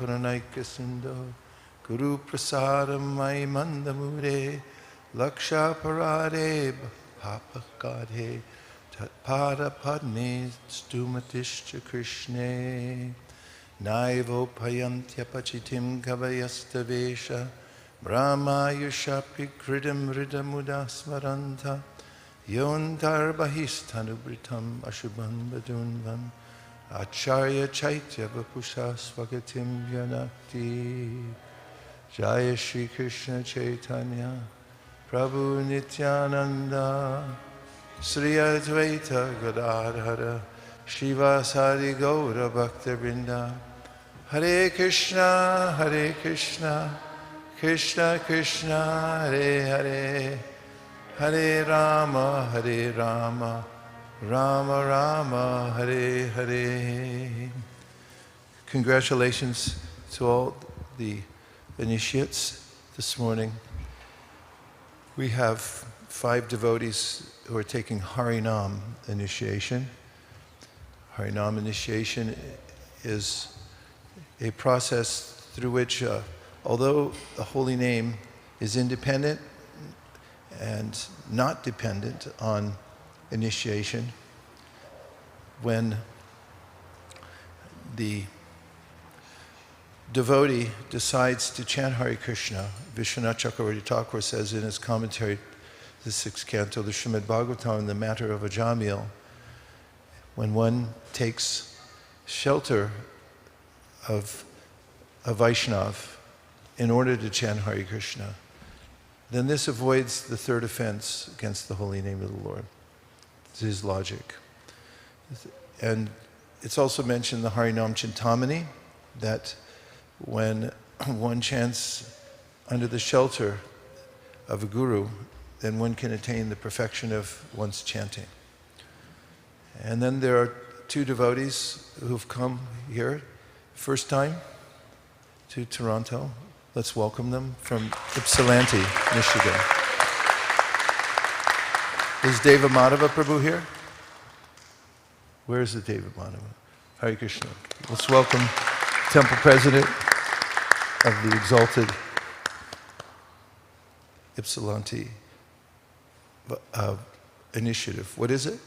Karanaika Sindo Guru Prasadam Mai Mandamure Laksha Parade Papa Gadhe Tatpada Padme Stumatishcha Krishne Naivo Payantya Pachitim Kavayastavesha Brahma Yushapi Kridam Ridamuda Smaranta Yontar Bahisthanubritam Ashubhan Badunvam Acharya Chaitya Vapusha Swagatim Yanakti Jaya Shri Krishna Chaitanya Prabhu Nityananda Sri Advaita Gadadhara Shivasari Gaura Bhakta Vrinda Hare Krishna Krishna Krishna Hare Hare Hare Rama Rama Rama Hare Hare. Congratulations to all the initiates this morning. We have 5 devotees who are taking Harinam initiation. Harinam initiation is a process through which, although the holy name is independent and not dependent on initiation, when the devotee decides to chant Hare Krishna, Vishwanath Chakravarti Thakur says in his commentary, the 6th canto, the Srimad Bhagavatam, in the matter of Ajamil, when one takes shelter of a Vaishnav in order to chant Hare Krishna, then this avoids the 3rd offense against the holy name of the Lord. It's his logic. And it's also mentioned in the Harinam Chintamani that when one chants under the shelter of a guru, then one can attain the perfection of one's chanting. And then there are 2 devotees who've come here, first time to Toronto. Let's welcome them from Ypsilanti, Michigan. Is Deva Madhava Prabhu here? Where is the Deva Madhava? Hare Krishna. Let's welcome Temple President of the Exalted Ypsilanti Initiative. What is it?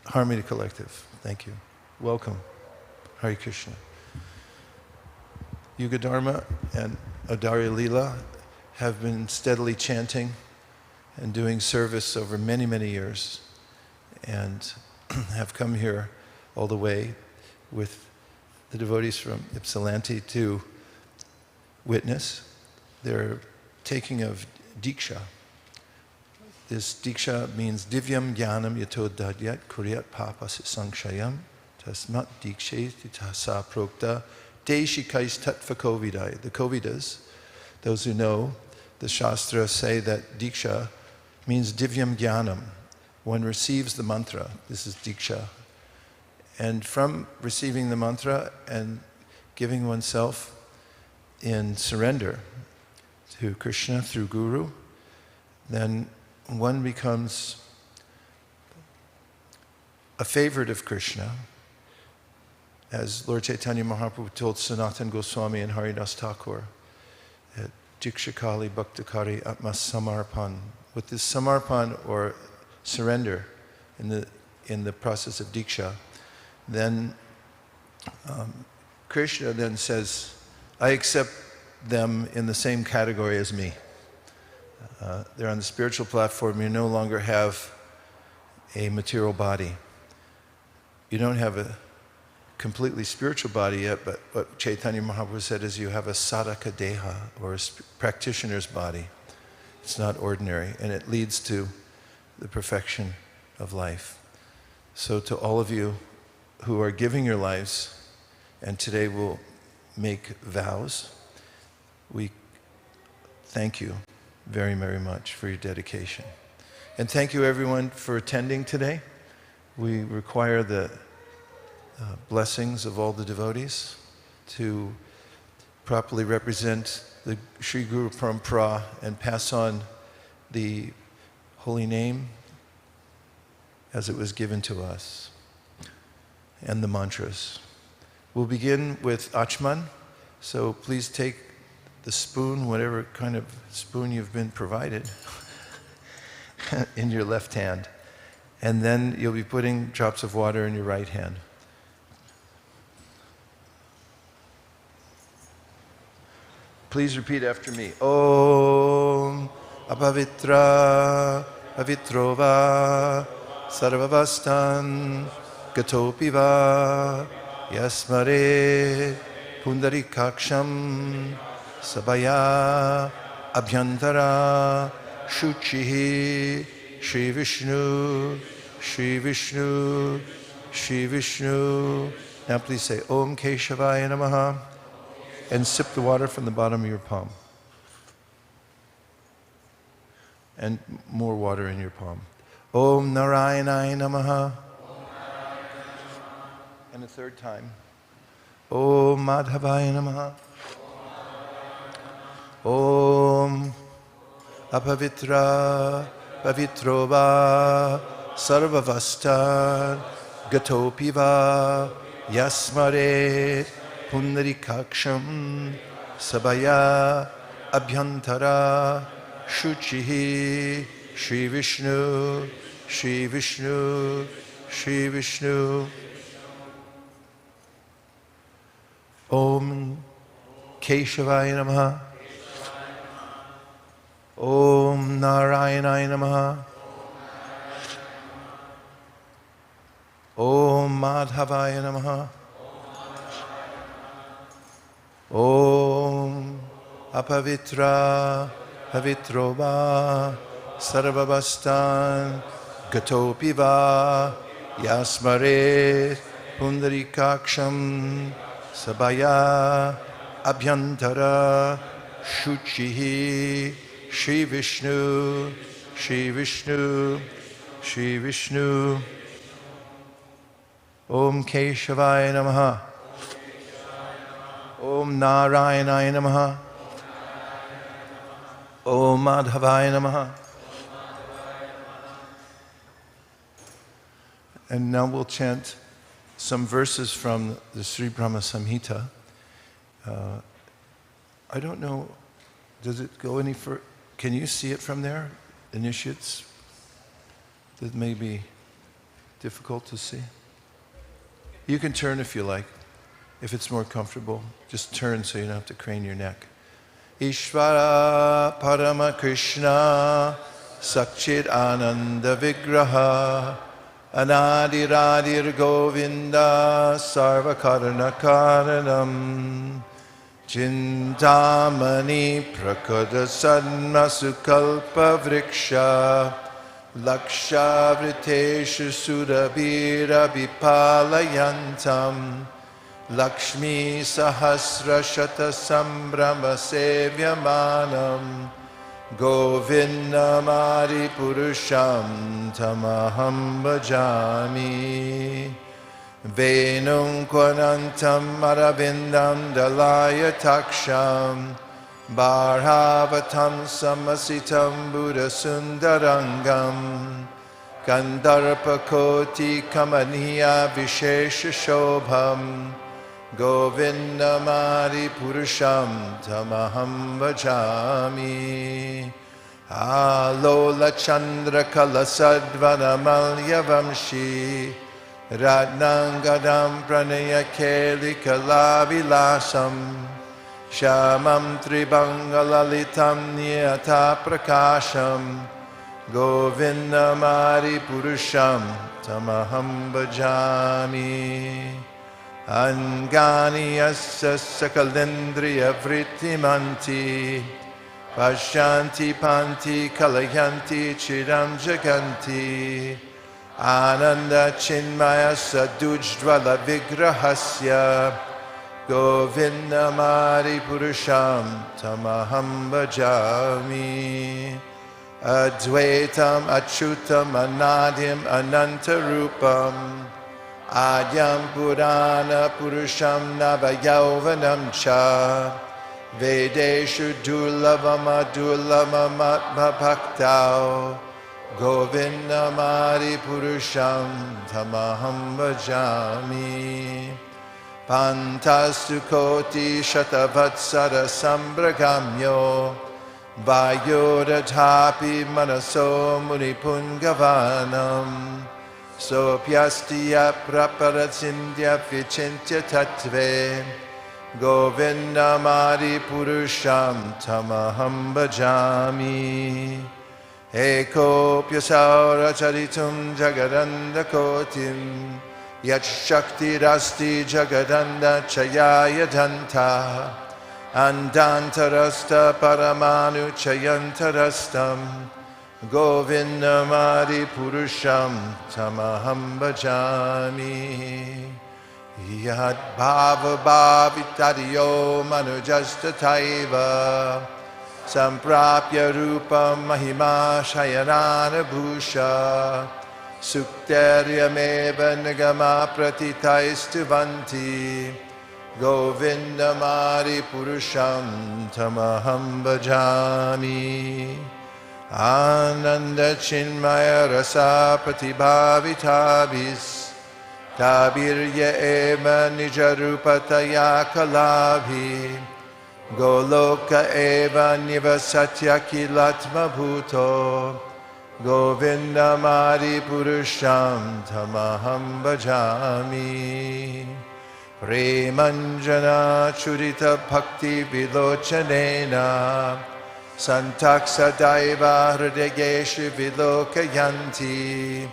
Harmony Collective. Thank you. Welcome. Hare Krishna. Yuga Dharma and Adarya Leela have been steadily chanting and doing service over many, many years, and have come here all the way with the devotees from Ypsilanti to witness their taking of Diksha. This Diksha means Divyam Jnanam Yato Dadyat Kuryat Papas Sankshayam Tasmat Diksheti Tasa Prokta Deshikais Tattva Kovidai. The Kovidas, those who know the Shastra, say that Diksha means Divyam Jnanam. One receives the mantra. This is Diksha. And from receiving the mantra and giving oneself in surrender to Krishna through Guru, then one becomes a favorite of Krishna. As Lord Chaitanya Mahaprabhu told Sanatana Goswami and Haridas Thakur, that Dikshakali Bhaktakari Atma Samarpan. With this Samarpan, or surrender, in the process of Diksha, then Krishna then says, I accept them in the same category as me. They're on the spiritual platform. You no longer have a material body. You don't have a completely spiritual body yet, but what Chaitanya Mahaprabhu said is you have a sadhaka deha, or a practitioner's body. It's not ordinary, and it leads to the perfection of life. So to all of you who are giving your lives, and today will make vows, we thank you very, very much for your dedication. And thank you everyone for attending today. We require the blessings of all the devotees to properly represent the Sri Guru Parampara and pass on the holy name as it was given to us, and the mantras. We'll begin with Achman. So please take the spoon, whatever kind of spoon you've been provided, in your left hand. And then you'll be putting drops of water in your right hand. Please repeat after me. Om apavitra avitrova sarvavastan gatopiva yasmare pundarikaksham sabaya abhyantara shuchihi Shri Vishnu, Shri Vishnu, Shri Vishnu. Now please say Om Keshavaya Namaha and sip the water from the bottom of your palm. And more water in your palm. Om Narayanaya Namaha. And a third time. Om Madhavaya Namaha. Om Apavitra Pavitrova Sarvavastan Gatopiva Yasmare Pundarikaksham Sabaya Abhyantara Shuchihi Shri Vishnu Shri Vishnu Shri Vishnu. Om Keshavaya Namaha. Om Narayanaya Namaha. Om Madhavaya Namaha. Om Apavitra Pavitrova Sarvavastan Gatopiva Yasmare Pundarikaksham Sabaya Abhyantara Shuchihi Shri Vishnu, Shri Vishnu, Shri Vishnu. Om Keshavaya Namaha. Om Narayanaya Namaha. Om Madhavaya Namaha. And now we'll chant some verses from the Sri Brahma Samhita. I don't know, does it go any further? Can you see it from there, initiates? That may be difficult to see. You can turn if you like, if it's more comfortable. Just turn so you don't have to crane your neck. Ishvara Parama Krishna Sakchit Ananda Vigraha Anadiradir Govinda Sarva Karana Karanam Chintamani Prakada Sadma Sukalpa Vriksha Laksha Vriteshu Surabhira Vipalayantam Lakshmi Sahasra Shata Sambrahma Sevyamanam Govindamari Purusham Tamaham Bhajami Venum Kwanantam Aravindam Dalaya Taksham Bharhavatam Samasitam Buddha Sundarangam Kandarpa Koti Kamaniya Vishesha Shobham Govindamari Purusham Tamaham Bhajami Alola Chandra Kalasadvana Malya Vamshi Ratnangadam Pranaya Keli Kalavilasam Shamam Tribangalalitam Niyata Prakasham Govindamari Purusham Tamaham Bhajami Angani Yassa Sakalendriya Vrittimanti Pashanti Panti Kalayanti Chiram Jaganti Ananda Chinmaya Sadujjvala Vigrahasya Govindamari Purusham Tamaham Bhajami Advaitam Achyutam Anadim Anantarupam Adyam Purana Purusham Navayauvanam Cha Vedeshu Durlabama Durlama Bhaktao Govindamari Purusham Tamaham Bhajami Pantastu koti shatavatsara sambragamyo Vayodatapi manaso munipungavanam Sopyastiya praparatsindya vichintya tattve Govindamadi purusham tamaham bhajami Eko pyasaura charitum jagadanda kotim Yat shakti rasti jagadanda chayaya danta Andantarasta paramanu chayantarastam Govindamadi purusham tamaham bhajami Yad bhava bhavitadiyo manujastataiva Samprapya rupa mahima shayanana bhusha Sukteryameva nigama pratitaistuvanti Govindamadi purusham tamaham bhajami Ananda chinmaya rasa pratibhavitabis Tabirya eva nijarupataya kalabhi Goloka eva nivasatya kilatma bhuto Govindamadi purusham tamaham bhajami Premanjana churita bhakti vilochanena Santaksa daiva hridageshu vilokayanti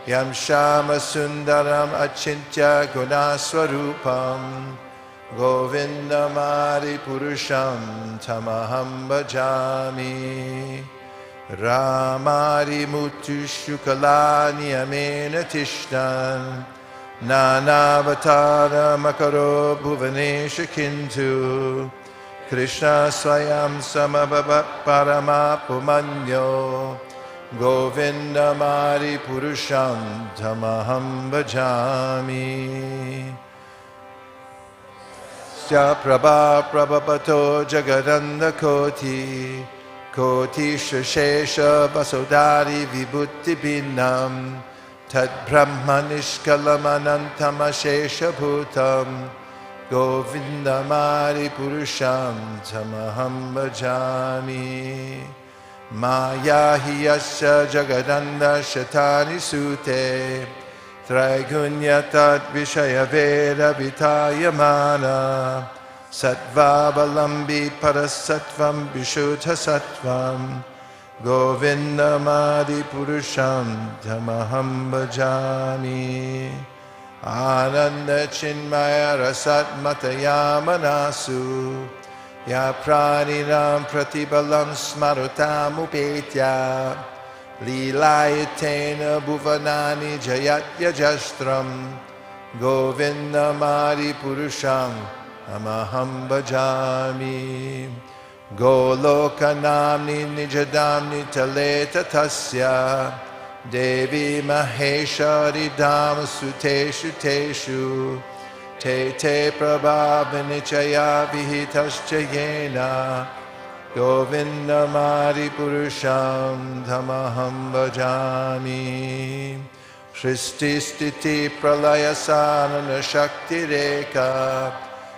Yam shama sundaram achintya gunaswarupam Govindamadi purusham tamaham bhajami Ramari mutu shukalani amena tishtan Nanavatara makaro bhuvanesha kintu Krishna swayam samabhavat parama pumanyo Govindamadi purusham tamaham bhajami Sya prabha prabhapato jagadanda koti Koti shashesha vasodari vibhuti binam Tad brahma nishkalamanantam ashesha bhutam Govindamadi purusham tamaham bhajami Maya hiyasya jagadanda shatani sute Traigunyatad vishaya veda vitayamana Sattvabalambi parasattvam vishuddha sattvam Govindamadi purusham tamaham bhajami Ananda chinmaya rasat matayamanasu Ya praninam pratibalam smarutam upetya Lilayatena bhuvanani jayat yajastram Govindamadi purusham amaham bhajami Golokanamni nijadamni taleta tasya Devi maheshari dhamma suteshu teshu Te te prabhavanichaya vihitascha yena Govindamadi purusham tamaham bhajami Shristi stiti pralaya sanana shakti reka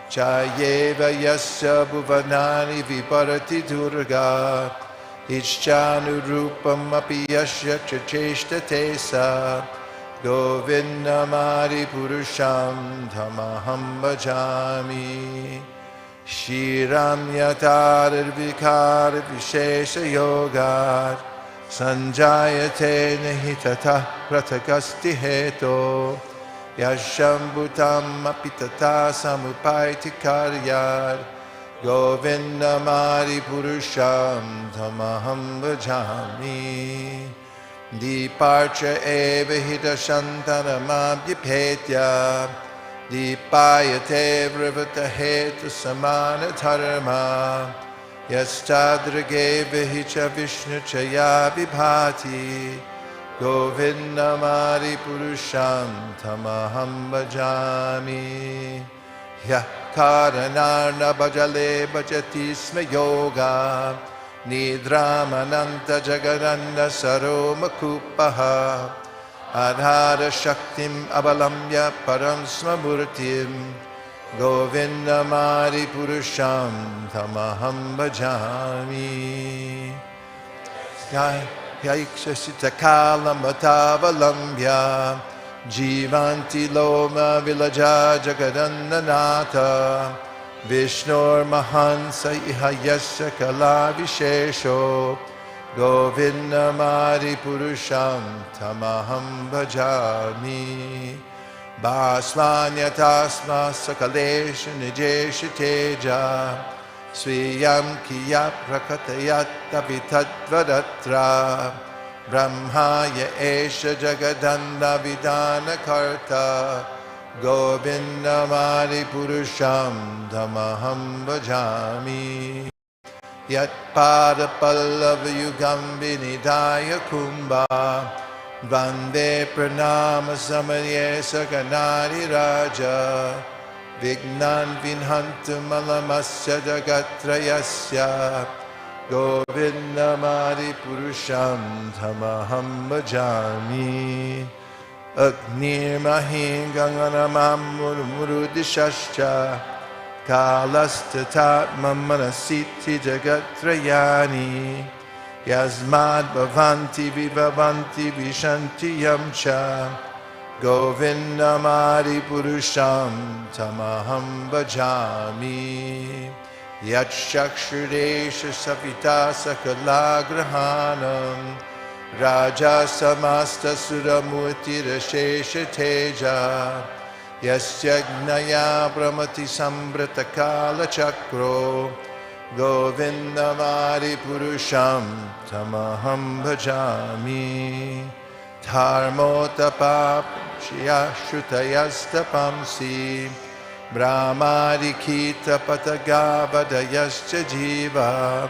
Chayeva yasya bhuvanani viparati durga Ichchanurupam api yasya chacheshtate sa Govindamadi purusham tamaham bhajami Shiram yatar vikar vishesha yogar Sanjayate nahitata pratakasti heto Yashambhutam apitata samupaiti karyar Govindamadi purusham tamaham bhajami Diparcha eva hita shantanamabhyapetya Dipayate vrivata hetu samana dharma Yastadrage vihicha vishnu chaya vibhati Govindamadi purusham tamaham bhajami Yah karanarna bhajale bhajati sma yoga Nidramananta jagaranda saromakupaha Adhara shaktim abalamya param smamurtim Govindamari Purusham Tamaham Bhajami. Yaikshasitakalam Bhatavalambhya Jivanti Loma Vilaja Jagadandanata Vishnur Mahansa Ihayasya Kala Vishesho Govindamari Purusham Tamaham Bhajami. Basvanyatasma Sakalesha Nijesha Teja Swiyam Kiyat Prakatayat Abhitatvadatra Brahmaya Esha Jagadanda Vidana Karta Govindamari Purusham Tamaham Bhajami. Yat Pada Pallava Yugam Vinidaya Kumbha Vande Pranama Samadye Sakanari Raja Vignan Vinhantu Malamasya Jagatrayasya Govindamari Purusham Tamaham Bhajami. Agnir Mahim Ganganamam Murudishascha Kalastatat Mamanasiti Jagatrayani Yasmad Bhavanti Vibhavanti Vishanti Yamcha Govindamari Purusham Tamaham Bhajami. Yat Shakshudesha Savita Sakala Grahanam Raja Samasta Suramurti Rashesha Teja Yasya Gnaya Brahmati Sambrata Kala Chakro Govindamari Purusham Tamaham Bhajami. Dharmotapap Shiyashutayastapamsi Brahmadikita Patagavadayascha Jiva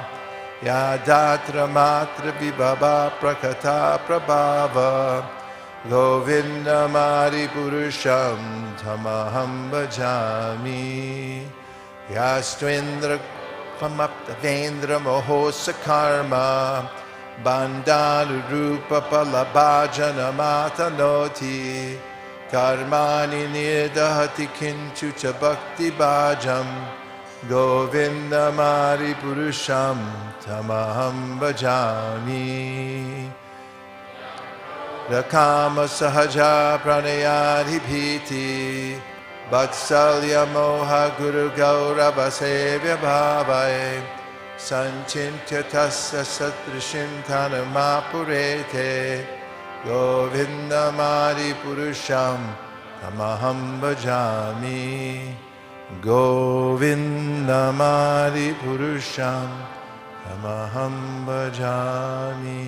Yadatra Matra Vibhava Prakata Prabhava Govindamari Purusham Tamaham Bhajami. Yastvendra Pamaptavendra Mohosa Karma Bandharu Rupa Palabhajana Matanoti Karmani Nirdahati Kinchu Cha Bhakti Bhajam Govindamari Purusham Tamaham Bhajami. Rakama Sahaja Pranayadhi Bhiti Vatsalya Moha Guru Gaurava Sevya Bhavai Sanchintya Tasya Satrishim Tanamapurete Govindamari Purusham Tamaham Bhajami. Govindamari Purusham Tamaham Bhajami.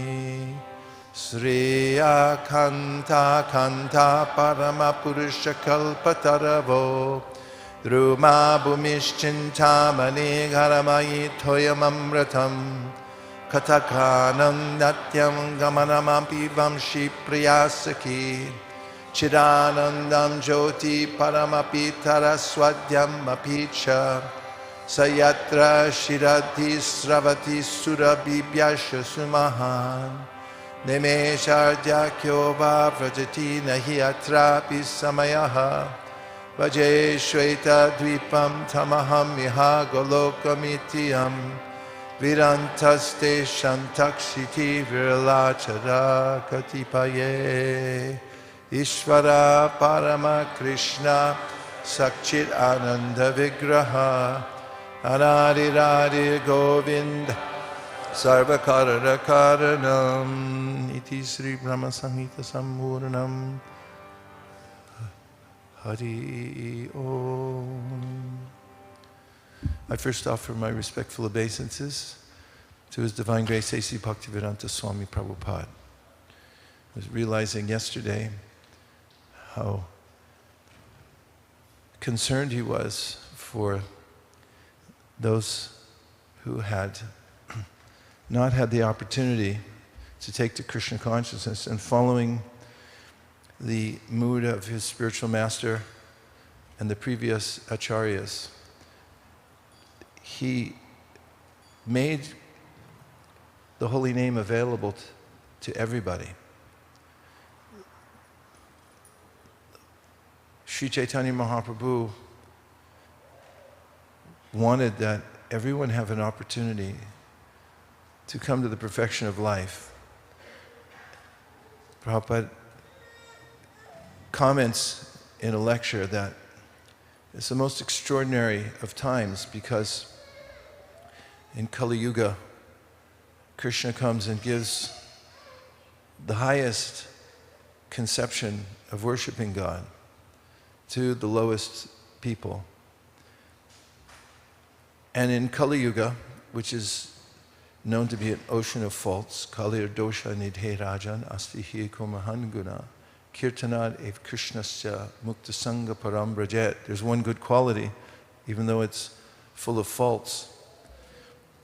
Sriya Kanta Kanta Parama Purusha Kalpataravo Ruma Bhumischintamani Garamayi Toyamamratam Katakanam Natyam Gamanamampi Vamshi Priyasaki Chidanandam Jyoti Paramapitara Swadyam Apicha Sayatra Shirati Sravati Surabhibhyasha Sumahan Nimesharja Kyova Vrajati Nahi Atrapi Samayaha Vaje Shweta Dvipam Tamaham Miha Golokamityam Virantaste Shantakshiti Viralachara Katipaye Ishvara Parama Krishna Sakchit Ananda Vigraha Anadiradi Govinda Sarvakara Karanam Iti Sri Brahma Samhita Samburnam Hari Om. I first offer my respectful obeisances to His Divine Grace A.C. Bhaktivedanta Swami Prabhupada. I was realizing yesterday how concerned he was for those who had not had the opportunity to take to Krishna consciousness, and following the mood of his spiritual master and the previous acharyas, he made the holy name available to everybody. Sri Chaitanya Mahaprabhu wanted that everyone have an opportunity to come to the perfection of life. Prabhupada comments in a lecture that it's the most extraordinary of times because in Kali Yuga, Krishna comes and gives the highest conception of worshiping God to the lowest people. And in Kali Yuga, which is known to be an ocean of faults, Kalir dosha nidhe rajan asti hi kumahan guna, kirtanad ev krishnasya mukta sangha param brajet. There's one good quality, even though it's full of faults.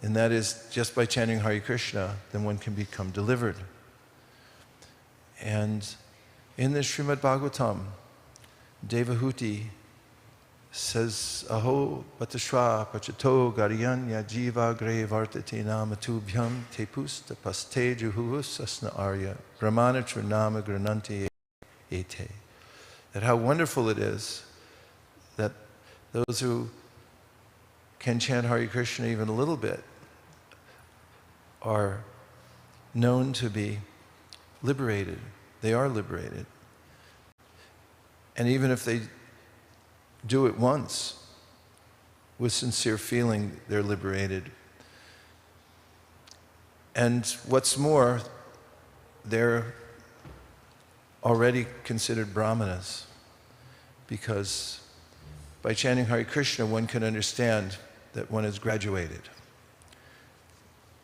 And that is, just by chanting Hare Krishna, then one can become delivered. And in the Srimad Bhagavatam, Devahuti says, Aho patashva pachato gariyanya jiva gre vartate nama tubhyam tepus tapaste juhus asna arya brahmana trinama grananti ete. That how wonderful it is that those who can chant Hare Krishna even a little bit are known to be liberated. They are liberated. And even if they do it once, with sincere feeling, they're liberated. And what's more, they're already considered brahmanas, because by chanting Hare Krishna, one can understand that one has graduated.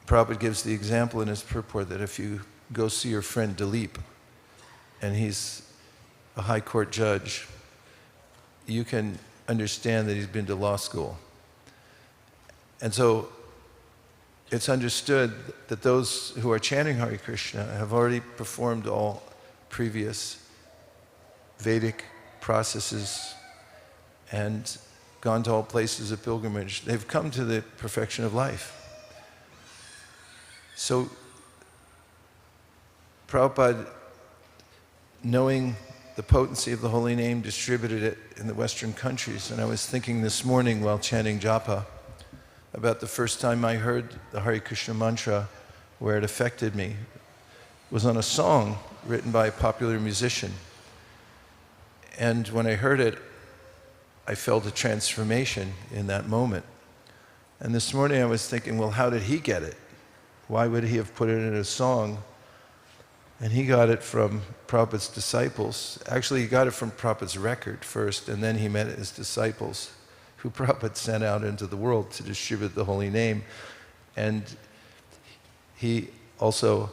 Prabhupada gives the example in his purport that if you go see your friend Dilip, and he's a high court judge, you can understand that he's been to law school. And so it's understood that those who are chanting Hare Krishna have already performed all previous Vedic processes and gone to all places of pilgrimage. They've come to the perfection of life. So Prabhupada, knowing the potency of the holy name, distributed it in the Western countries. And I was thinking this morning while chanting japa about the first time I heard the Hare Krishna mantra, where it affected me. It was on a song written by a popular musician. And when I heard it, I felt a transformation in that moment. And this morning I was thinking, well, how did he get it? Why would he have put it in a song? And he got it from Prabhupada's disciples. Actually, he got it from Prabhupada's record first, and then he met his disciples, who Prabhupada sent out into the world to distribute the holy name. And he also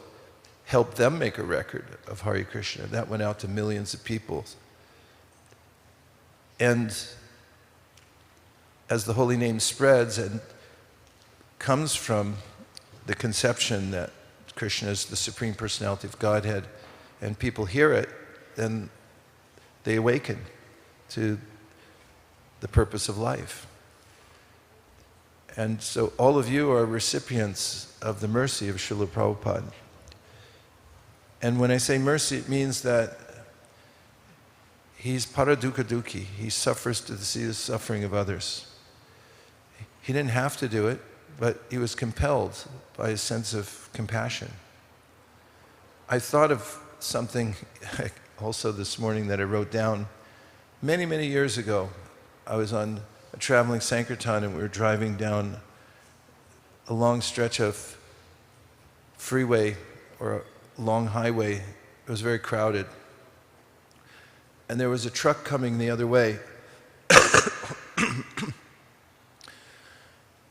helped them make a record of Hare Krishna. That went out to millions of people. And as the holy name spreads and comes from the conception that Krishna is the Supreme Personality of Godhead, and people hear it, then they awaken to the purpose of life. And so all of you are recipients of the mercy of Srila Prabhupada. And when I say mercy, it means that he's paradukha dukhi. He suffers to see the suffering of others. He didn't have to do it, but he was compelled by a sense of compassion. I thought of something also this morning that I wrote down many, many years ago. I was on a traveling Sankirtan and we were driving down a long stretch of freeway or a long highway. It was very crowded. And there was a truck coming the other way.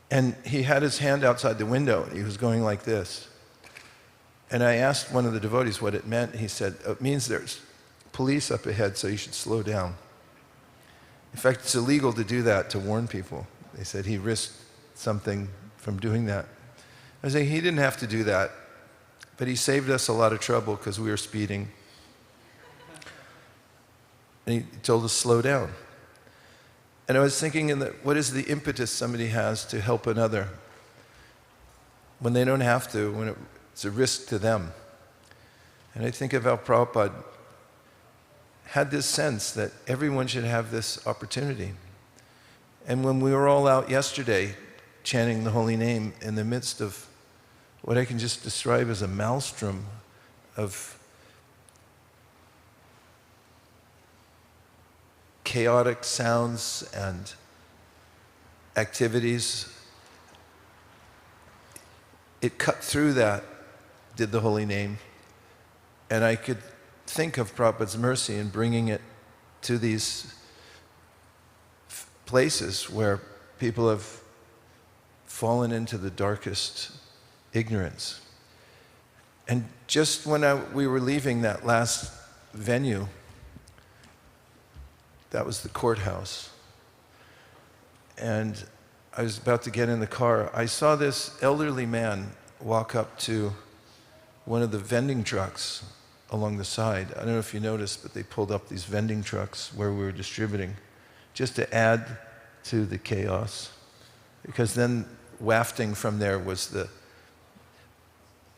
And he had his hand outside the window, and he was going like this. And I asked one of the devotees what it meant. He said, it means there's police up ahead, so you should slow down. In fact, it's illegal to do that, to warn people. They said he risked something from doing that. I was saying he didn't have to do that, but he saved us a lot of trouble because we were speeding. And he told us slow down. And I was thinking, what is the impetus somebody has to help another when they don't have to, when it's a risk to them? And I think of how Prabhupada had this sense that everyone should have this opportunity. And when we were all out yesterday chanting the holy name in the midst of what I can just describe as a maelstrom of chaotic sounds and activities, it cut through that, did the holy name, and I could think of Prabhupada's mercy in bringing it to these places where people have fallen into the darkest ignorance. And just when we were leaving that last venue, that was the courthouse, and I was about to get in the car, I saw this elderly man walk up to one of the vending trucks along the side. I don't know if you noticed, but they pulled up these vending trucks where we were distributing, just to add to the chaos. Because then wafting from there was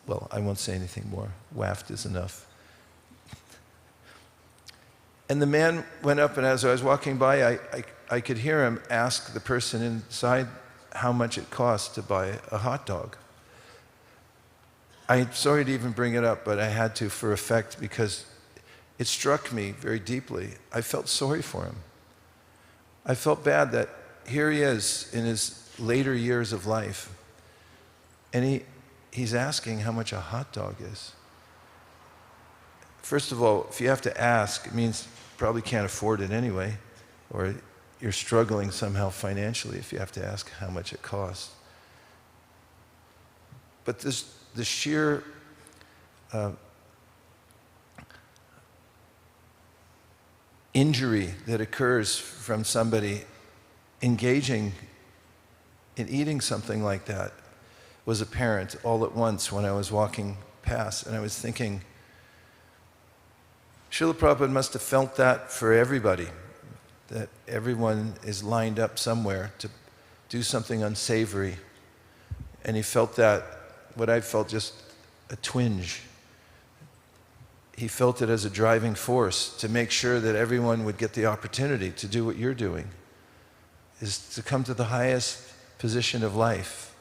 well, I won't say anything more. Waft is enough. And the man went up, and as I was walking by, I could hear him ask the person inside how much it cost to buy a hot dog. I'm sorry to even bring it up, but I had to for effect because it struck me very deeply. I felt sorry for him. I felt bad that here he is in his later years of life, and he's asking how much a hot dog is. First of all, if you have to ask, it means you probably can't afford it anyway, or you're struggling somehow financially if you have to ask how much it costs. But the sheer injury that occurs from somebody engaging in eating something like that was apparent all at once when I was walking past, and I was thinking, Srila Prabhupada must have felt that for everybody, that everyone is lined up somewhere to do something unsavory. And he felt that, what I felt, just a twinge. He felt it as a driving force to make sure that everyone would get the opportunity to do what you're doing, is to come to the highest position of life.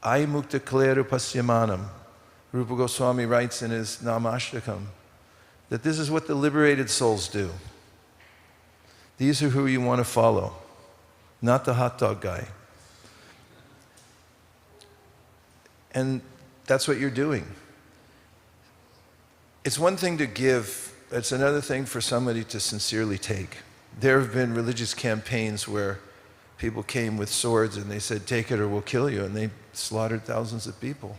Ai mukta kleru pasyamanam. Rupa Goswami writes in his Namashtakam that this is what the liberated souls do. These are who you want to follow, not the hot dog guy. And that's what you're doing. It's one thing to give, it's another thing for somebody to sincerely take. There have been religious campaigns where people came with swords and they said, take it or we'll kill you, and they slaughtered thousands of people.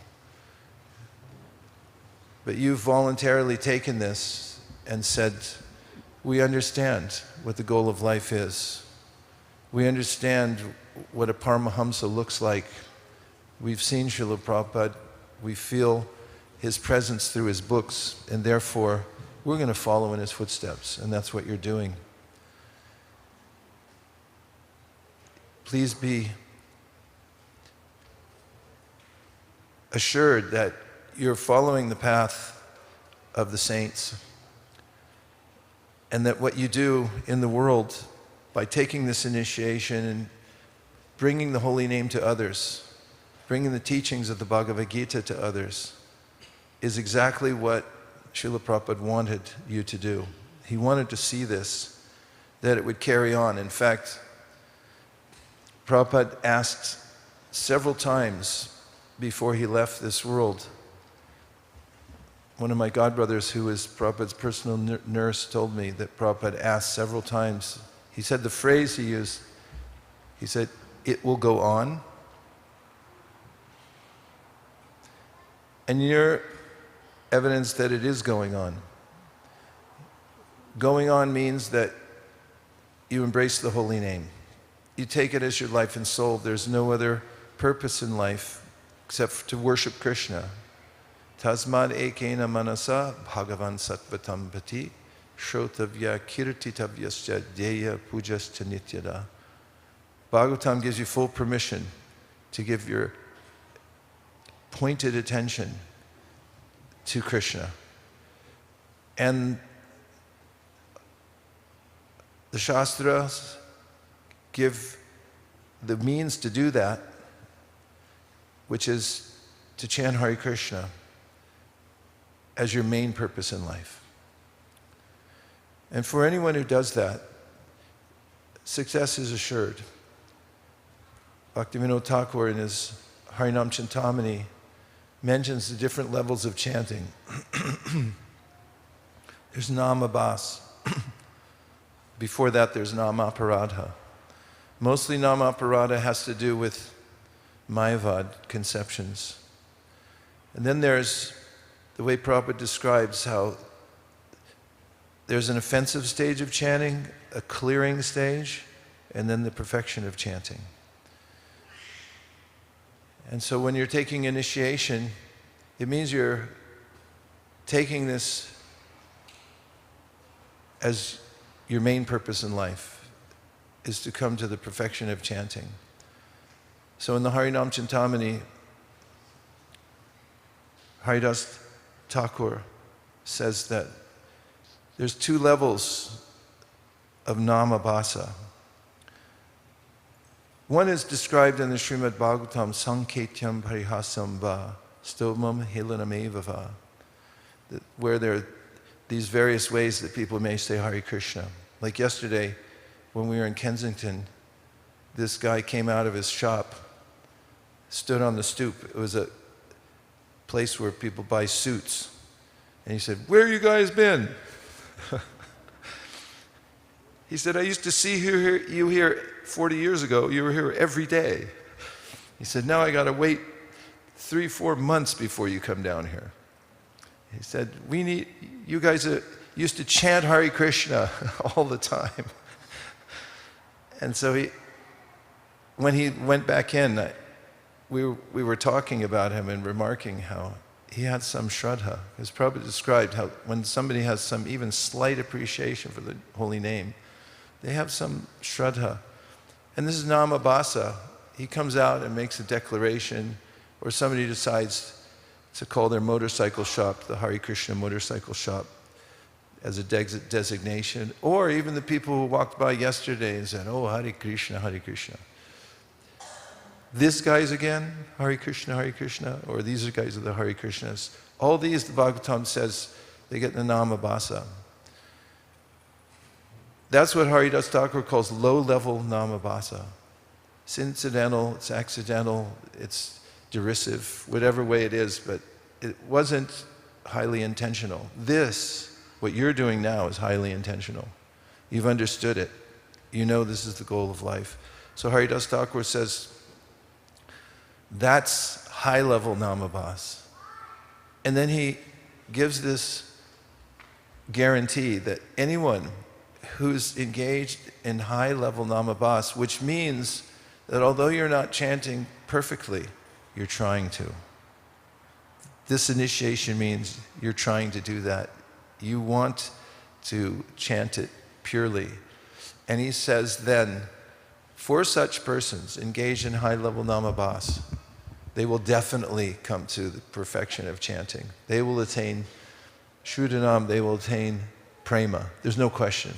But you've voluntarily taken this and said, we understand what the goal of life is. We understand what a Paramahamsa looks like. We've seen Srila Prabhupada. We feel his presence through his books, and therefore we're going to follow in his footsteps, and that's what you're doing. Please be assured that you're following the path of the saints, and that what you do in the world by taking this initiation and bringing the holy name to others, bringing the teachings of the Bhagavad Gita to others, is exactly what Srila Prabhupada wanted you to do. He wanted to see this, that it would carry on. In fact, Prabhupada asked several times before he left this world. One of my godbrothers, who is Prabhupada's personal nurse, told me that Prabhupada asked several times. He said the phrase he used, he said, "It will go on." And you're evidence that it is going on. Going on means that you embrace the holy name. You take it as your life and soul. There's no other purpose in life except to worship Krishna. Tasmad ekena manasa bhagavan sattvatam pati shrotavya kirtitavyascha deya pujascha nityada. Bhagavatam gives you full permission to give your pointed attention to Krishna. And the Shastras give the means to do that, which is to chant Hare Krishna as your main purpose in life. And for anyone who does that, success is assured. Bhaktivinoda Thakur in his Harinam Chintamani mentions the different levels of chanting. There's Namabhas. Before that, there's Namaparadha. Mostly Namaparadha has to do with Mayavad conceptions. And then there's the way Prabhupada describes how there's an offensive stage of chanting, a clearing stage, and then the perfection of chanting. And so when you're taking initiation, it means you're taking this as your main purpose in life, is to come to the perfection of chanting. So in the Harinam Chintamani, Haridas Thakur says that there's two levels of Namabhasa. One is described in the Srimad Bhagavatam, Sanketyam Parihasam Va, Stomam Helanameva Va, where there are these various ways that people may say Hare Krishna. Like yesterday, when we were in Kensington, this guy came out of his shop, stood on the stoop. It was a place where people buy suits. And he said, "Where you guys been?" He said, "I used to see you here 40 years ago. You were here every day." He said, "Now I got to wait 3-4 months before you come down here." He said, you guys used to chant Hare Krishna all the time. And so when he went back in, we were talking about him and remarking how he had some shraddha. As Prabhupada described, how when somebody has some even slight appreciation for the holy name, they have some shraddha. And this is Namabhasa. He comes out and makes a declaration, or somebody decides to call their motorcycle shop the Hare Krishna motorcycle shop as a designation, or even the people who walked by yesterday and said, "Oh, Hare Krishna, Hare Krishna." This guy's again, Hare Krishna, or these are guys are the Hare Krishnas. All these, the Bhagavatam says, they get the Namabhasa. That's what Haridas Thakur calls low-level Namabhasa. It's incidental, it's accidental, it's derisive, whatever way it is, but it wasn't highly intentional. This, what you're doing now, is highly intentional. You've understood it. You know this is the goal of life. So Haridas Thakur says, that's high-level Namabhas. And then he gives this guarantee that anyone who's engaged in high-level Namabhas, which means that although you're not chanting perfectly, you're trying to. This initiation means you're trying to do that. You want to chant it purely. And he says then, for such persons engaged in high-level Namabhas, they will definitely come to the perfection of chanting. They will attain Shuddhanam, they will attain Prema. There's no question.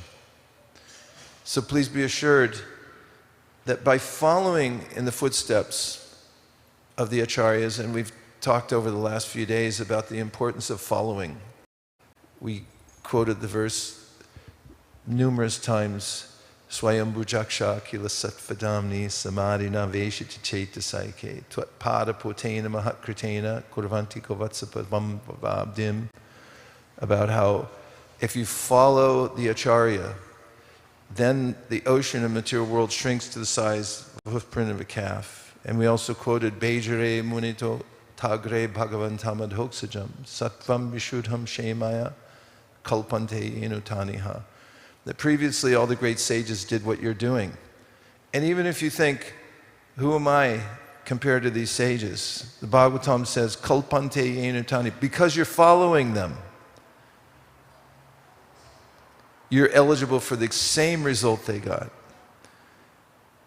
So please be assured that by following in the footsteps of the acharyas, and we've talked over the last few days about the importance of following. We quoted the verse numerous times, Swayambhu Jaksha Kila Satvadamni Samadhina Veshiti Chetasaike Twat Pada Potena Mahatkritena Kurvanti Kovatsapadvam Vabdim, about how if you follow the acharya, then the ocean of material world shrinks to the size of a hoofprint of a calf. And we also quoted Bejare Munito Tagre Bhagavantamadhoksajam Sattvam Vishuddham Shemaya Kalpante Yenutaniha. That previously all the great sages did what you're doing. And even if you think, who am I compared to these sages? The Bhagavatam says, Kalpante Yenutani, because you're following them. You're eligible for the same result they got.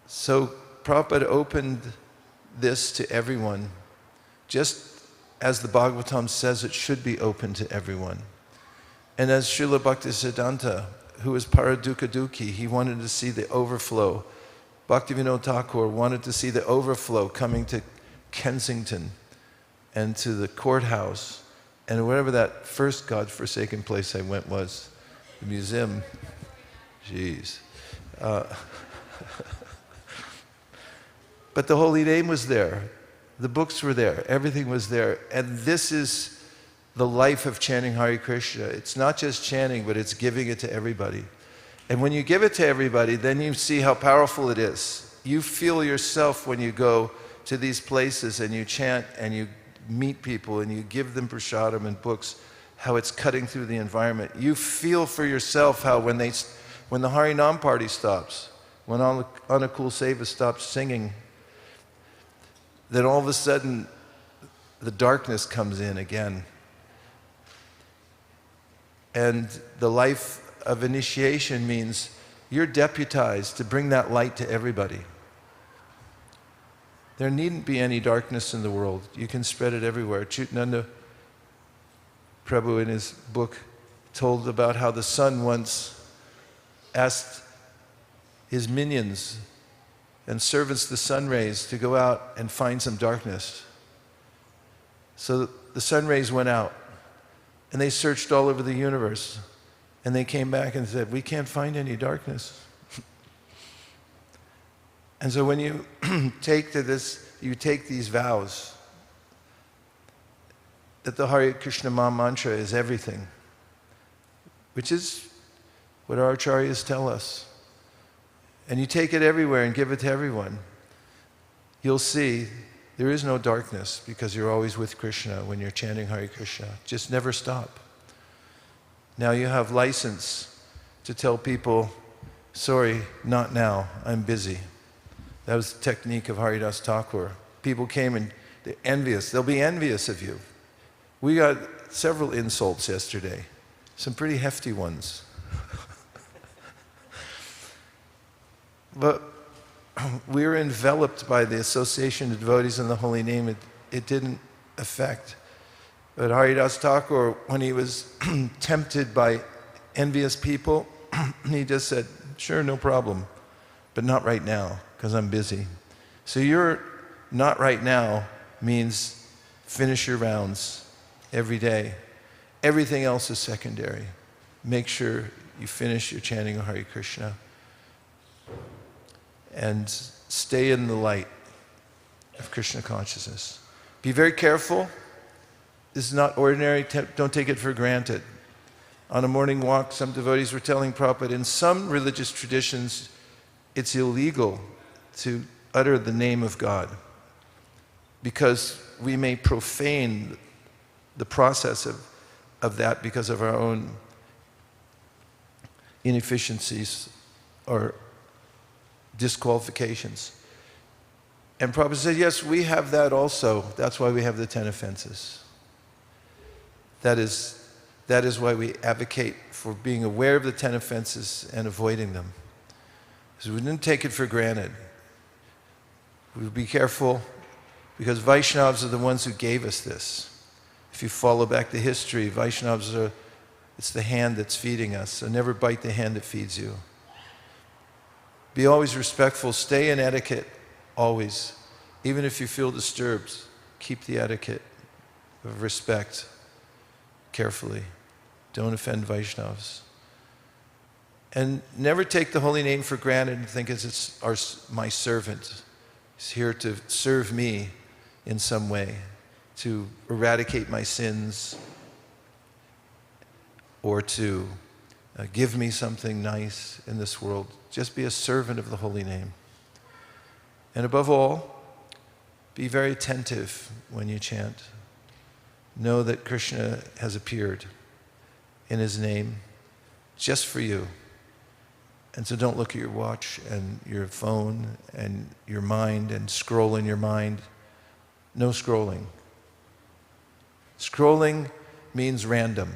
So Prabhupada opened this to everyone, just as the Bhagavatam says it should be open to everyone. And as Srila Bhaktisiddhanta, who was Paradukha Dukhi, he wanted to see the overflow Bhaktivinoda Thakur wanted to see the overflow coming to Kensington and to the courthouse and whatever that first God-forsaken place I went was, the museum. Jeez. But the holy name was there. The books were there. Everything was there. And this is the life of chanting Hare Krishna. It's not just chanting, but it's giving it to everybody. And when you give it to everybody, then you see how powerful it is. You feel yourself when you go to these places and you chant and you meet people and you give them prasadam and books, how it's cutting through the environment. You feel for yourself how when the Harinam party stops, when Anukul Seva stops singing, then all of a sudden the darkness comes in again. And the life of initiation means you're deputized to bring that light to everybody. There needn't be any darkness in the world. You can spread it everywhere. Chutananda Prabhu in his book told about how the sun once asked his minions and servants the sun rays to go out and find some darkness. So the sun rays went out and they searched all over the universe and they came back and said, we can't find any darkness. And so when you take these vows that the Hare Krishna Maha Mantra is everything, which is what our acharyas tell us, and you take it everywhere and give it to everyone, you'll see there is no darkness because you're always with Krishna when you're chanting Hare Krishna. Just never stop. Now you have license to tell people, sorry, not now, I'm busy. That was the technique of Haridas Thakur. People came and they're envious. They'll be envious of you. We got several insults yesterday, some pretty hefty ones. But we were enveloped by the association of devotees in the holy name. It didn't affect. But Haridas Thakur, when he was tempted by envious people, he just said, sure, no problem, but not right now, because I'm busy. So your not right now means finish your rounds every day. Everything else is secondary. Make sure you finish your chanting of Hare Krishna and stay in the light of Krishna consciousness. Be very careful. This is not ordinary. Don't take it for granted. On a morning walk, some devotees were telling Prabhupada, in some religious traditions, it's illegal to utter the name of God because we may profane the process of that because of our own inefficiencies or disqualifications. And Prabhupada said, yes, we have that also. That's why we have the 10 offenses. That is why we advocate for being aware of the 10 offenses and avoiding them. Because we didn't take it for granted. We would be careful because Vaishnavas are the ones who gave us this. If you follow back the history, Vaishnavas it's the hand that's feeding us. So never bite the hand that feeds you. Be always respectful. Stay in etiquette, always. Even if you feel disturbed, keep the etiquette of respect carefully. Don't offend Vaishnavas. And never take the holy name for granted and think it's my servant. He's here to serve me in some way, to eradicate my sins, or to give me something nice in this world. Just be a servant of the holy name. And above all, be very attentive when you chant. Know that Krishna has appeared in his name just for you. And so don't look at your watch and your phone and your mind and scroll in your mind. No scrolling. Scrolling means random.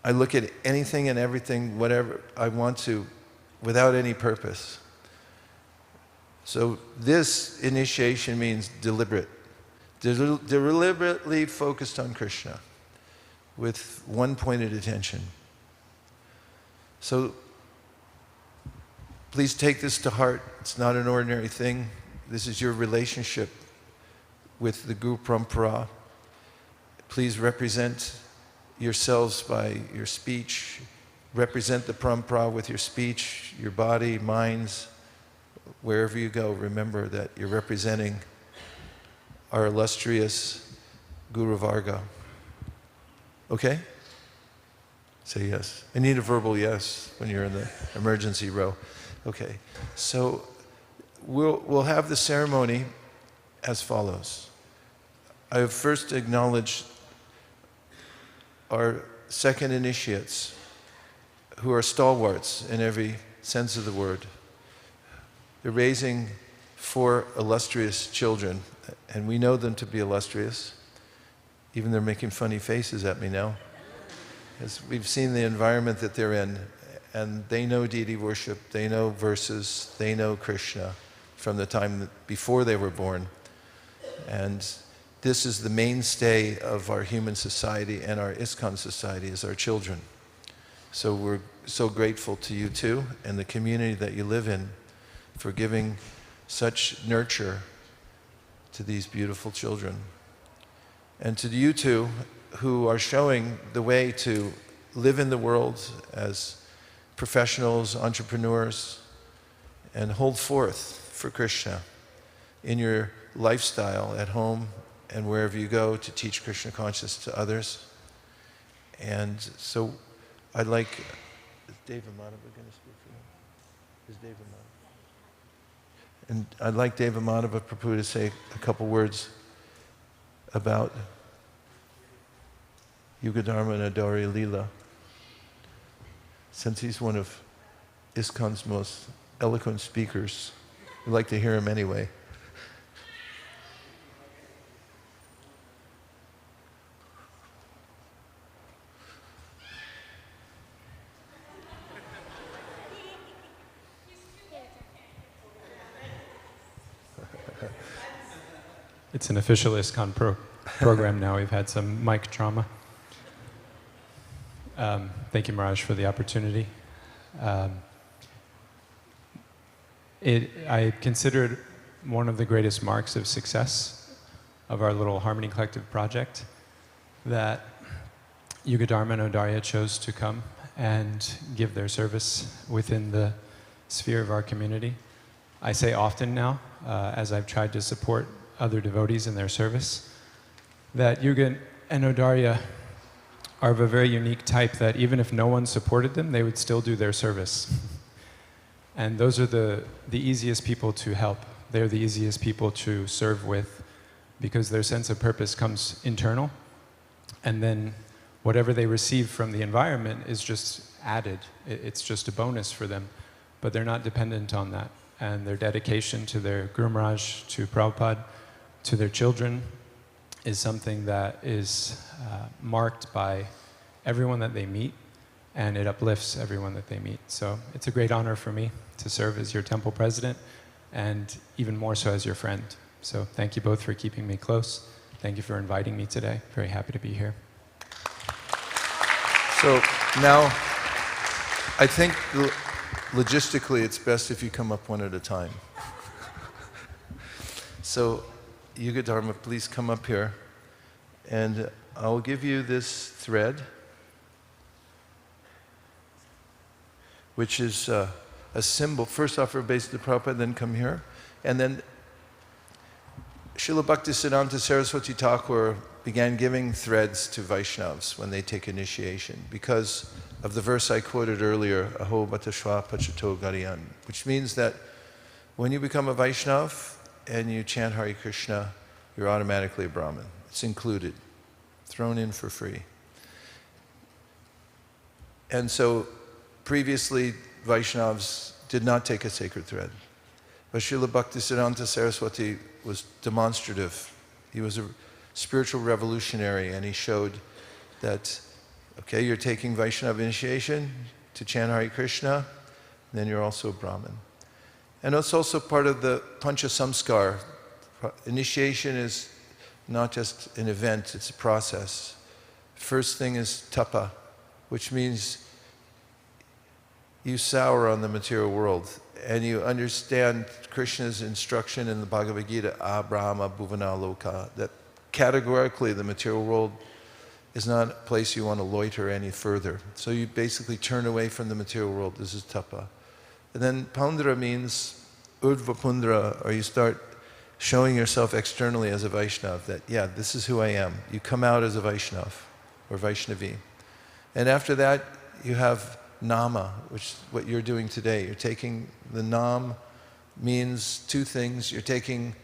I look at anything and everything, whatever I want to, without any purpose. So this initiation means deliberate. Deliberately focused on Krishna with one pointed attention. So Please take this to heart. It's not an ordinary thing. This is your relationship with the Guru Parampara. Please represent yourselves by your speech. Represent the Parampara with your speech, your body, minds. Wherever you go, remember that you're representing our illustrious Guru Varga. Okay? Say yes. I need a verbal yes when you're in the emergency row. Okay. So we'll have the ceremony as follows. I have first acknowledged our second initiates, who are stalwarts in every sense of the word. They're raising 4 illustrious children, and we know them to be illustrious. Even they're making funny faces at me now. As we've seen the environment that they're in, and they know deity worship, they know verses, they know Krishna from the time before they were born. And this is the mainstay of our human society and our ISKCON society is our children. So we're so grateful to you too, and the community that you live in, for giving such nurture to these beautiful children. And to you two, who are showing the way to live in the world as professionals, entrepreneurs, and hold forth for Krishna in your lifestyle at home and wherever you go to teach Krishna consciousness to others. And so I'd like, is Deva Madhava going to speak for you? Is Deva Madhava? And I'd like Deva Madhava Prabhu to say a couple words about Yugadharma and Adari Leela, since he's one of ISKCON's most eloquent speakers. We'd like to hear him anyway. It's an official ISKCON program now. We've had some mic drama. Thank you, Maharaj, for the opportunity. I consider it one of the greatest marks of success of our little Harmony Collective project that Yugadharma and Odarya chose to come and give their service within the sphere of our community. I say often now, as I've tried to support other devotees in their service, that Yuga and Odarya are of a very unique type that even if no one supported them, they would still do their service. And those are the easiest people to help. They're the easiest people to serve with because their sense of purpose comes internal, and then whatever they receive from the environment is just added. It's just a bonus for them, but they're not dependent on that. And their dedication to their Guru Maharaj, to Prabhupada, to their children is something that is marked by everyone that they meet, and it uplifts everyone that they meet. So it's a great honor for me to serve as your temple president, and even more so as your friend. So thank you both for keeping me close. Thank you for inviting me today. Very happy to be here. So now, I think logistically it's best if you come up one at a time. So Yugadharma, please come up here, and I'll give you this thread, which is a symbol. First offer obeisance to Prabhupada, then come here. And then Srila Bhaktisiddhanta Saraswati Thakur began giving threads to Vaishnavas when they take initiation because of the verse I quoted earlier, Aho Batashva Pachato Gariyan, which means that when you become a Vaishnav and you chant Hare Krishna, you're automatically a Brahmin. It's included, thrown in for free. And so previously, Vaishnavas did not take a sacred thread. But Srila Bhaktisiddhanta Saraswati was demonstrative. He was a spiritual revolutionary, and he showed that, okay, you're taking Vaishnava initiation to chant Hare Krishna, then you're also a Brahmin. And it's also part of the Pancha Samskar. Initiation is not just an event, it's a process. First thing is tapa, which means you sour on the material world and you understand Krishna's instruction in the Bhagavad Gita, Abrahama Bhuvana Loka, that categorically the material world is not a place you want to loiter any further. So you basically turn away from the material world. This is tapa. And then Pundra means Urdhva Pundra, or you start showing yourself externally as a Vaishnav, that, yeah, this is who I am. You come out as a Vaishnav or Vaishnavi. And after that, you have Nama, which is what you're doing today. You're taking the Nam, means two things. You're taking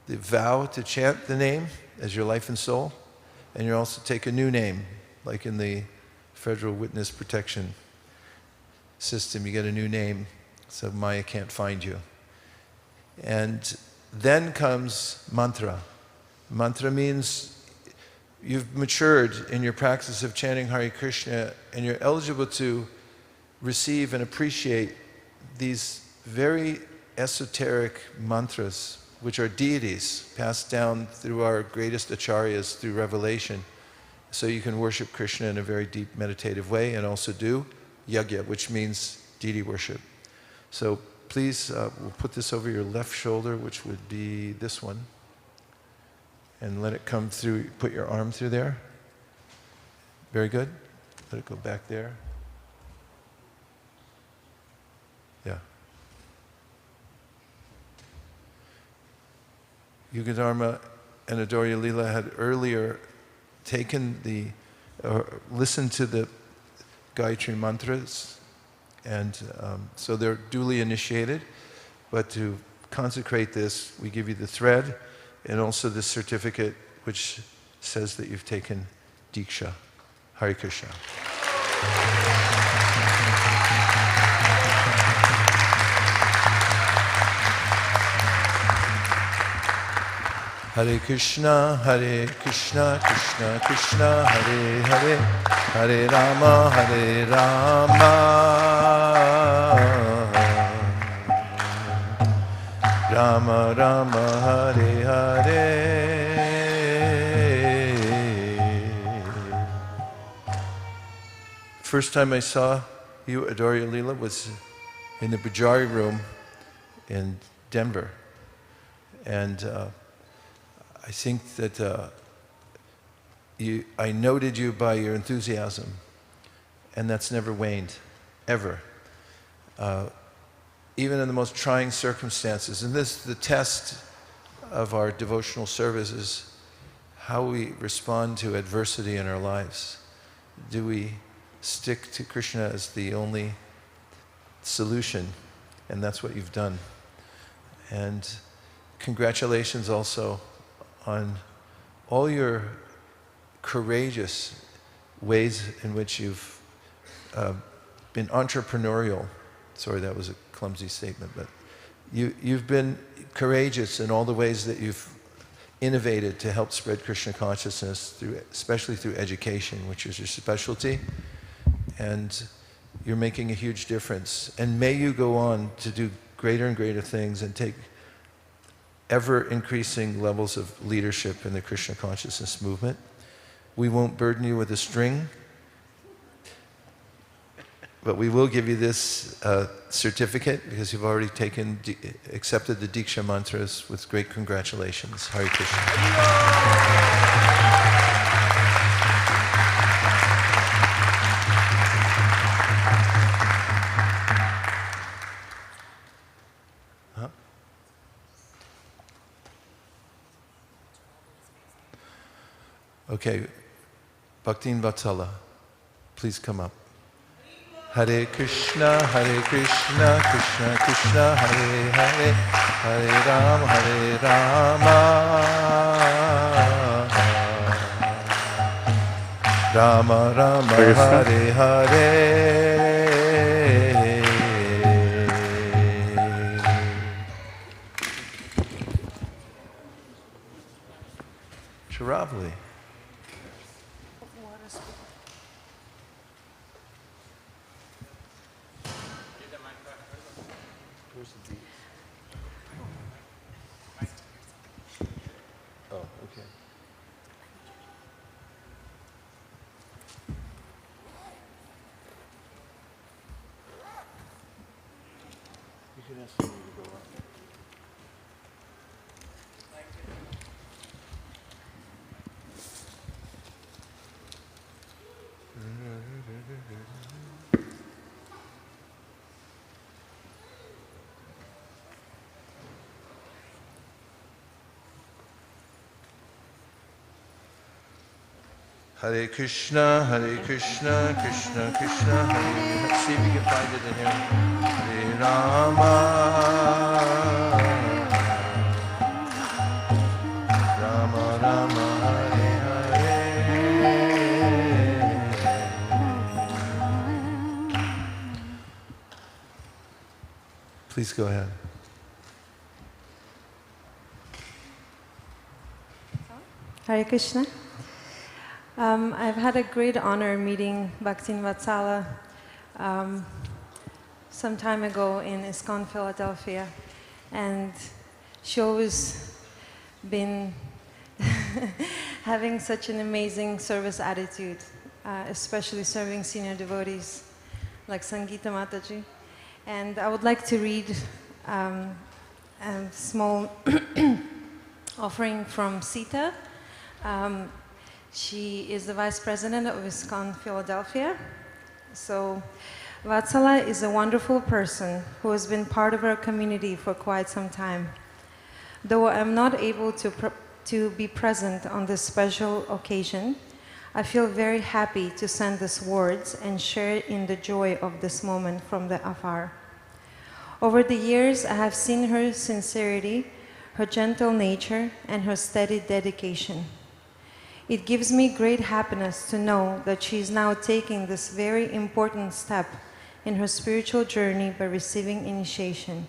the vow to chant the name as your life and soul, and you also take a new name, like in the Federal Witness Protection System, you get a new name, so Maya can't find you. And then comes mantra. Mantra means you've matured in your practice of chanting Hare Krishna, and you're eligible to receive and appreciate these very esoteric mantras, which are deities passed down through our greatest acharyas through revelation. So you can worship Krishna in a very deep meditative way and also do yajna, which means deity worship. So please, we'll put this over your left shoulder, which would be this one. And let it come through, put your arm through there. Very good. Let it go back there. Yeah. Yugadharma and Adorya Leela had earlier taken listened to the Gayatri mantras, and so they're duly initiated. But to consecrate this, we give you the thread and also the certificate which says that you've taken Diksha. Hare Krishna. Hare Krishna, Krishna Krishna, Hare Hare, Hare Rama, Rama Rama, Hare Hare. First time I saw you, Adorya Leela, was in the Pujari room in Denver. And I think that I noted you by your enthusiasm, and that's never waned, ever. Even in the most trying circumstances. And the test of our devotional service is how we respond to adversity in our lives. Do we stick to Krishna as the only solution? And that's what you've done. And congratulations also on all your courageous ways in which you've been entrepreneurial. Sorry, that was a clumsy statement, but you've been courageous in all the ways that you've innovated to help spread Krishna consciousness, especially through education, which is your specialty. And you're making a huge difference. And may you go on to do greater and greater things and take ever-increasing levels of leadership in the Krishna consciousness movement. We won't burden you with a string, but we will give you this certificate because you've already accepted the Diksha mantras with great congratulations. Hare Krishna. Okay, Bhaktin Vatsala, please come up. Hare Krishna, Krishna Krishna, Hare Hare, Hare Rama, Rama Rama, Hare Hare. Shiravali. Oh, okay. You Hare Krishna, Krishna Krishna, Hare Hare. See if you can find it in here. Hare Rama, Rama Rama, Hare Hare. Please go ahead. Hare Krishna. I've had a great honor meeting Bhaktin Vatsala some time ago in ISKCON Philadelphia, and she always been having such an amazing service attitude, especially serving senior devotees like Sangeeta Mataji. And I would like to read a small offering from Sita. She is the vice president of ISKCON Philadelphia. So Vatsala is a wonderful person who has been part of our community for quite some time. Though I'm not able to be present on this special occasion, I feel very happy to send these words and share in the joy of this moment from the afar. Over the years, I have seen her sincerity, her gentle nature, and her steady dedication. It gives me great happiness to know that she is now taking this very important step in her spiritual journey by receiving initiation.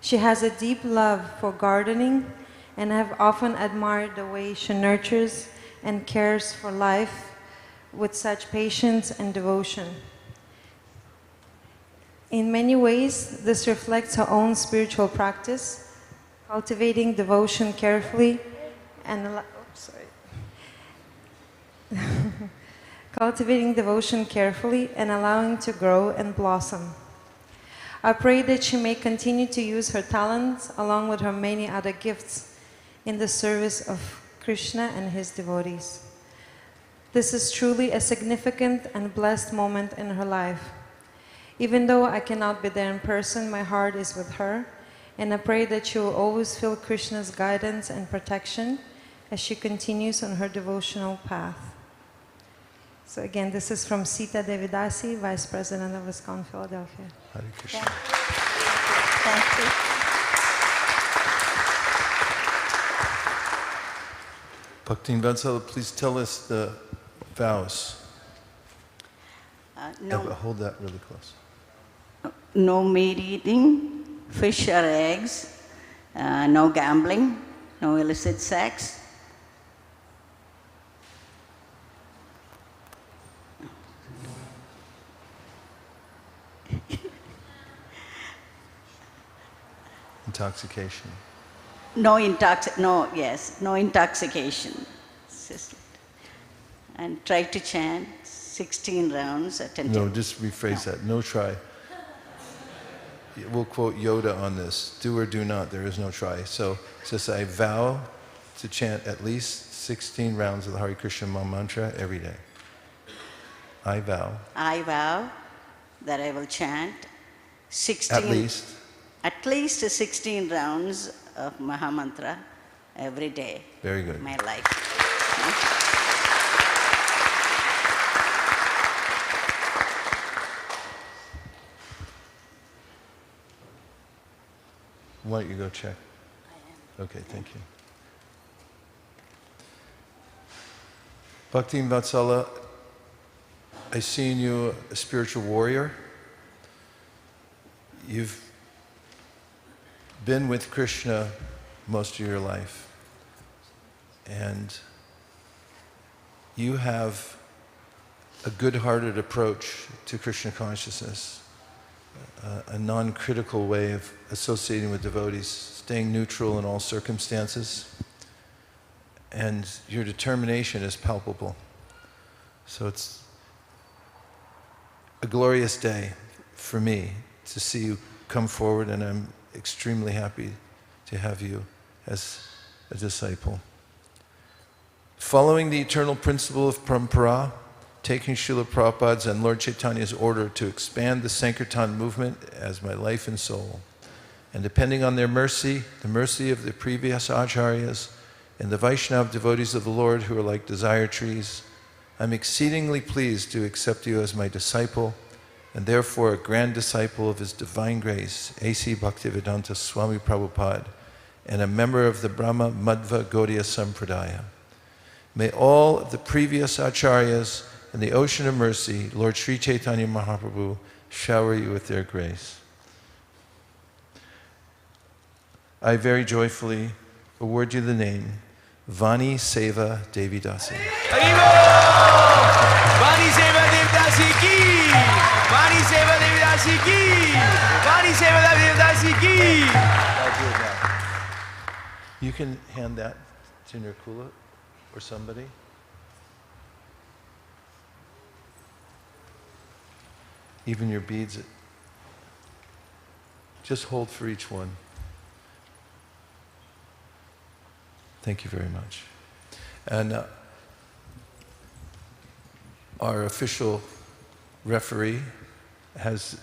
She has a deep love for gardening, and I have often admired the way she nurtures and cares for life with such patience and devotion. In many ways, this reflects her own spiritual practice, cultivating devotion carefully and cultivating devotion carefully and allowing to grow and blossom. I pray that she may continue to use her talents along with her many other gifts in the service of Krishna and his devotees. This is truly a significant and blessed moment in her life. Even though I cannot be there in person, my heart is with her, and I pray that she will always feel Krishna's guidance and protection as she continues on her devotional path. So again, this is from Sita Devidasi, Vice President of ISKCON Philadelphia. Hare Krishna. Thank you. Bhaktin Vatsala, please tell us the vows. Hold that really close. No meat eating, fish or eggs, no gambling, no illicit sex. Intoxication. No intoxication. And try to chant 16 rounds at a time. No, just rephrase that. No try. We'll quote Yoda on this. Do or do not. There is no try. So just I vow to chant at least 16 rounds of the Hare Krishna mantra every day. I vow. I vow that I will chant 16. At least 16 rounds of Mahamantra every day. Very good. My life. Why don't you go check? Okay, thank you. Bhaktin Vatsala, I see in you a spiritual warrior. You've been with Krishna most of your life, and you have a good-hearted approach to Krishna consciousness, a non-critical way of associating with devotees, staying neutral in all circumstances, and your determination is palpable. So it's a glorious day for me to see you come forward, and I'm extremely happy to have you as a disciple. Following the eternal principle of parampara, taking Srila Prabhupada's and Lord Chaitanya's order to expand the Sankirtan movement as my life and soul, and depending on their mercy, the mercy of the previous acharyas, and the Vaishnava devotees of the Lord who are like desire trees, I'm exceedingly pleased to accept you as my disciple, and therefore a grand disciple of His Divine Grace, A.C. Bhaktivedanta Swami Prabhupada, and a member of the Brahma Madhva Gaudiya Sampradaya. May all of the previous acharyas and the ocean of mercy, Lord Sri Chaitanya Mahaprabhu, shower you with their grace. I very joyfully award you the name Vani Seva Devi Dasi. Haribo! Vani Seva Devi Dasi ki! Vani Seva Devi Dasi ki! Vani Seva Devi Dasi ki! I'll do it now. You can hand that to Nirkula or somebody. Even your beads. Just hold for each one. Thank you very much. And our official referee has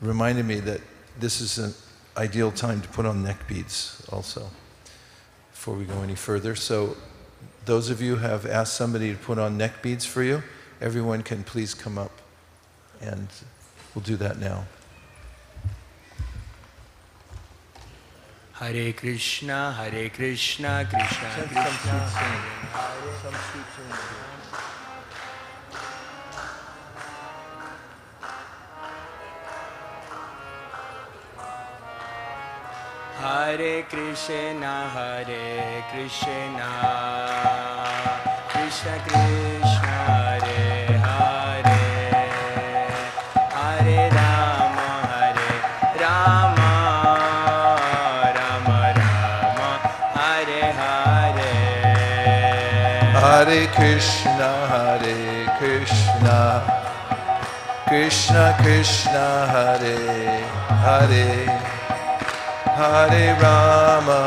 reminded me that this is an ideal time to put on neck beads also, before we go any further. So those of you who have asked somebody to put on neck beads for you, everyone can please come up, and we'll do that now. Hare Krishna, Krishna Krishna. Hare Krishna, Krishna Krishna, Hare Hare, Hare Rama, Rama Rama, Hare Hare. Hare Krishna, Krishna Krishna, Hare Hare, Hare Rama,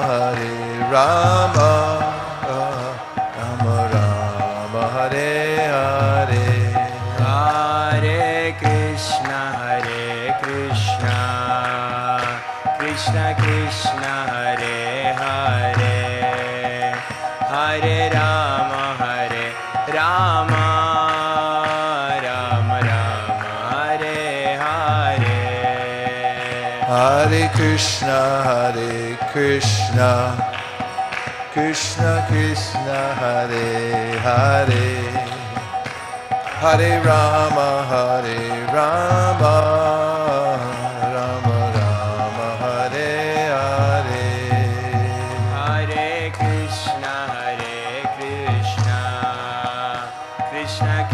Rama Rama, Hare Hare. Hare Krishna, Krishna Krishna, Hare Hare, Hare Rama, Rama Rama, Hare Hare. Hare Krishna, Krishna Krishna, Hare Hare, Hare Rama, Rama Rama, Hare Hare. Hare Krishna, Krishna Krishna, Hare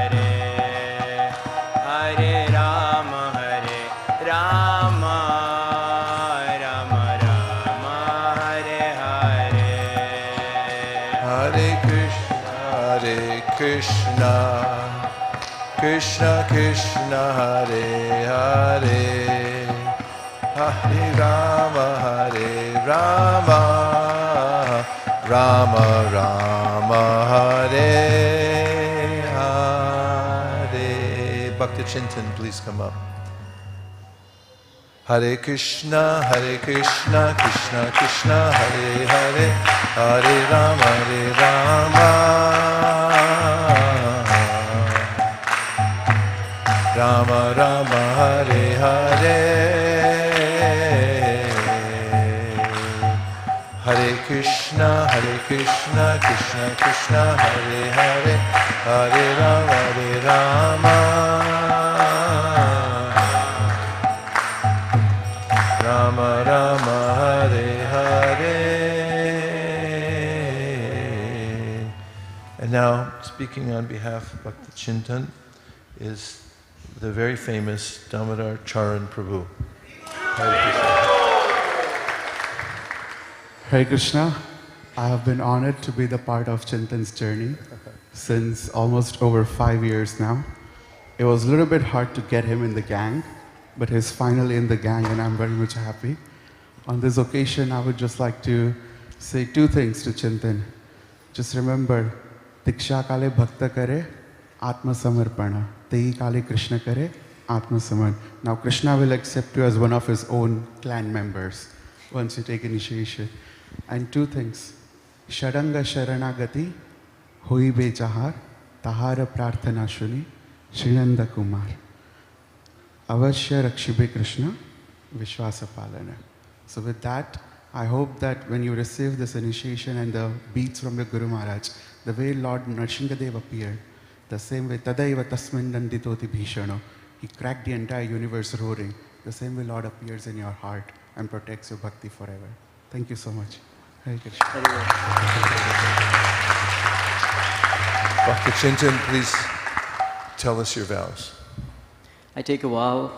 Hare, Hare Rama, Rama Rama, Hare Hare. Hare Krishna, Krishna Krishna, Hare Hare, Hare Rama, Rama Rama, Hare Hare. Bhakti Chintan, please come up. Hare Krishna, Krishna Krishna, Hare Hare, Hare Rama, Rama Rama, Hare Hare. Hare Krishna, Krishna Krishna, Hare Hare, Hare Rama, Rama Rama, Hare Hare. And now, speaking on behalf of Bhakti Chintan, is the very famous Damodar Charan Prabhu. Hare Krishna. Hare Krishna. I have been honored to be the part of Chintan's journey since almost over 5 years now. It was a little bit hard to get him in the gang, but he's finally in the gang and I'm very much happy. On this occasion, I would just like to say two things to Chintan. Just remember, Diksha kale bhakta kare, Atma Samarpana. Tehi kale Krishna kare, Atma Saman. Now Krishna will accept you as one of his own clan members once you take initiation. And two things. Shadanga Sharanagati, Hui Be Jahar, Tahara Prarthana Shuni, Srinanda Kumar. Avashya Rakshibe Krishna, Vishwasa Palana. So with that, I hope that when you receive this initiation and the beats from the Guru Maharaj, the way Lord Nrsingadev appeared, the same way Tadaiva Tasmin Nanditoti Bhishano, he cracked the entire universe roaring. The same way Lord appears in your heart and protects your bhakti forever. Thank you so much. Hare Krishna. Bhakti Chintan, please tell us your vows. I take a vow,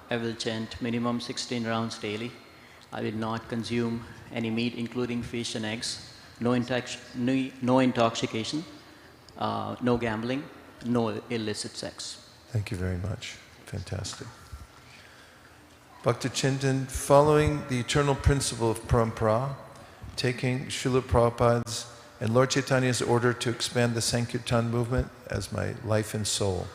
I will chant minimum 16 rounds daily. I will not consume any meat, including fish and eggs. No intoxication, no gambling, no illicit sex. Thank you very much. Fantastic. Bhakti Chintan, following the eternal principle of parampara, taking Srila Prabhupada's and Lord Chaitanya's order to expand the Sankirtan movement as my life and soul,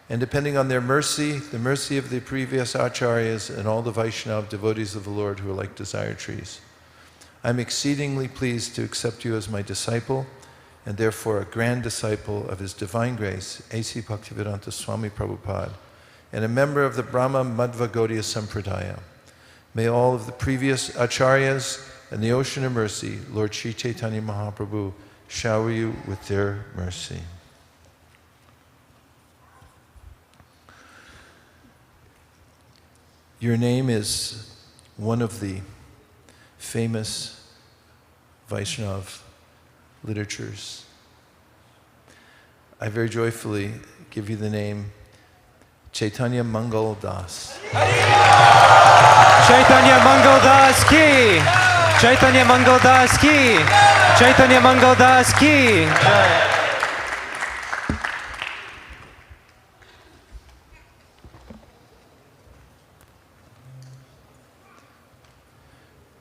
and depending on their mercy, the mercy of the previous acharyas and all the Vaishnava devotees of the Lord who are like desire trees, I'm exceedingly pleased to accept you as my disciple, and therefore a grand disciple of His Divine Grace, A.C. Bhaktivedanta Swami Prabhupada, and a member of the Brahma Madhva Gaudiya Sampradaya. May all of the previous acharyas and the ocean of mercy, Lord Sri Chaitanya Mahaprabhu, shower you with their mercy. Your name is one of the famous Vaishnav literatures. I very joyfully give you the name Chaitanya Mangal Das. Chaitanya Mangal Das ki! Chaitanya Mangal Das ki! Chaitanya Mangal Das ki!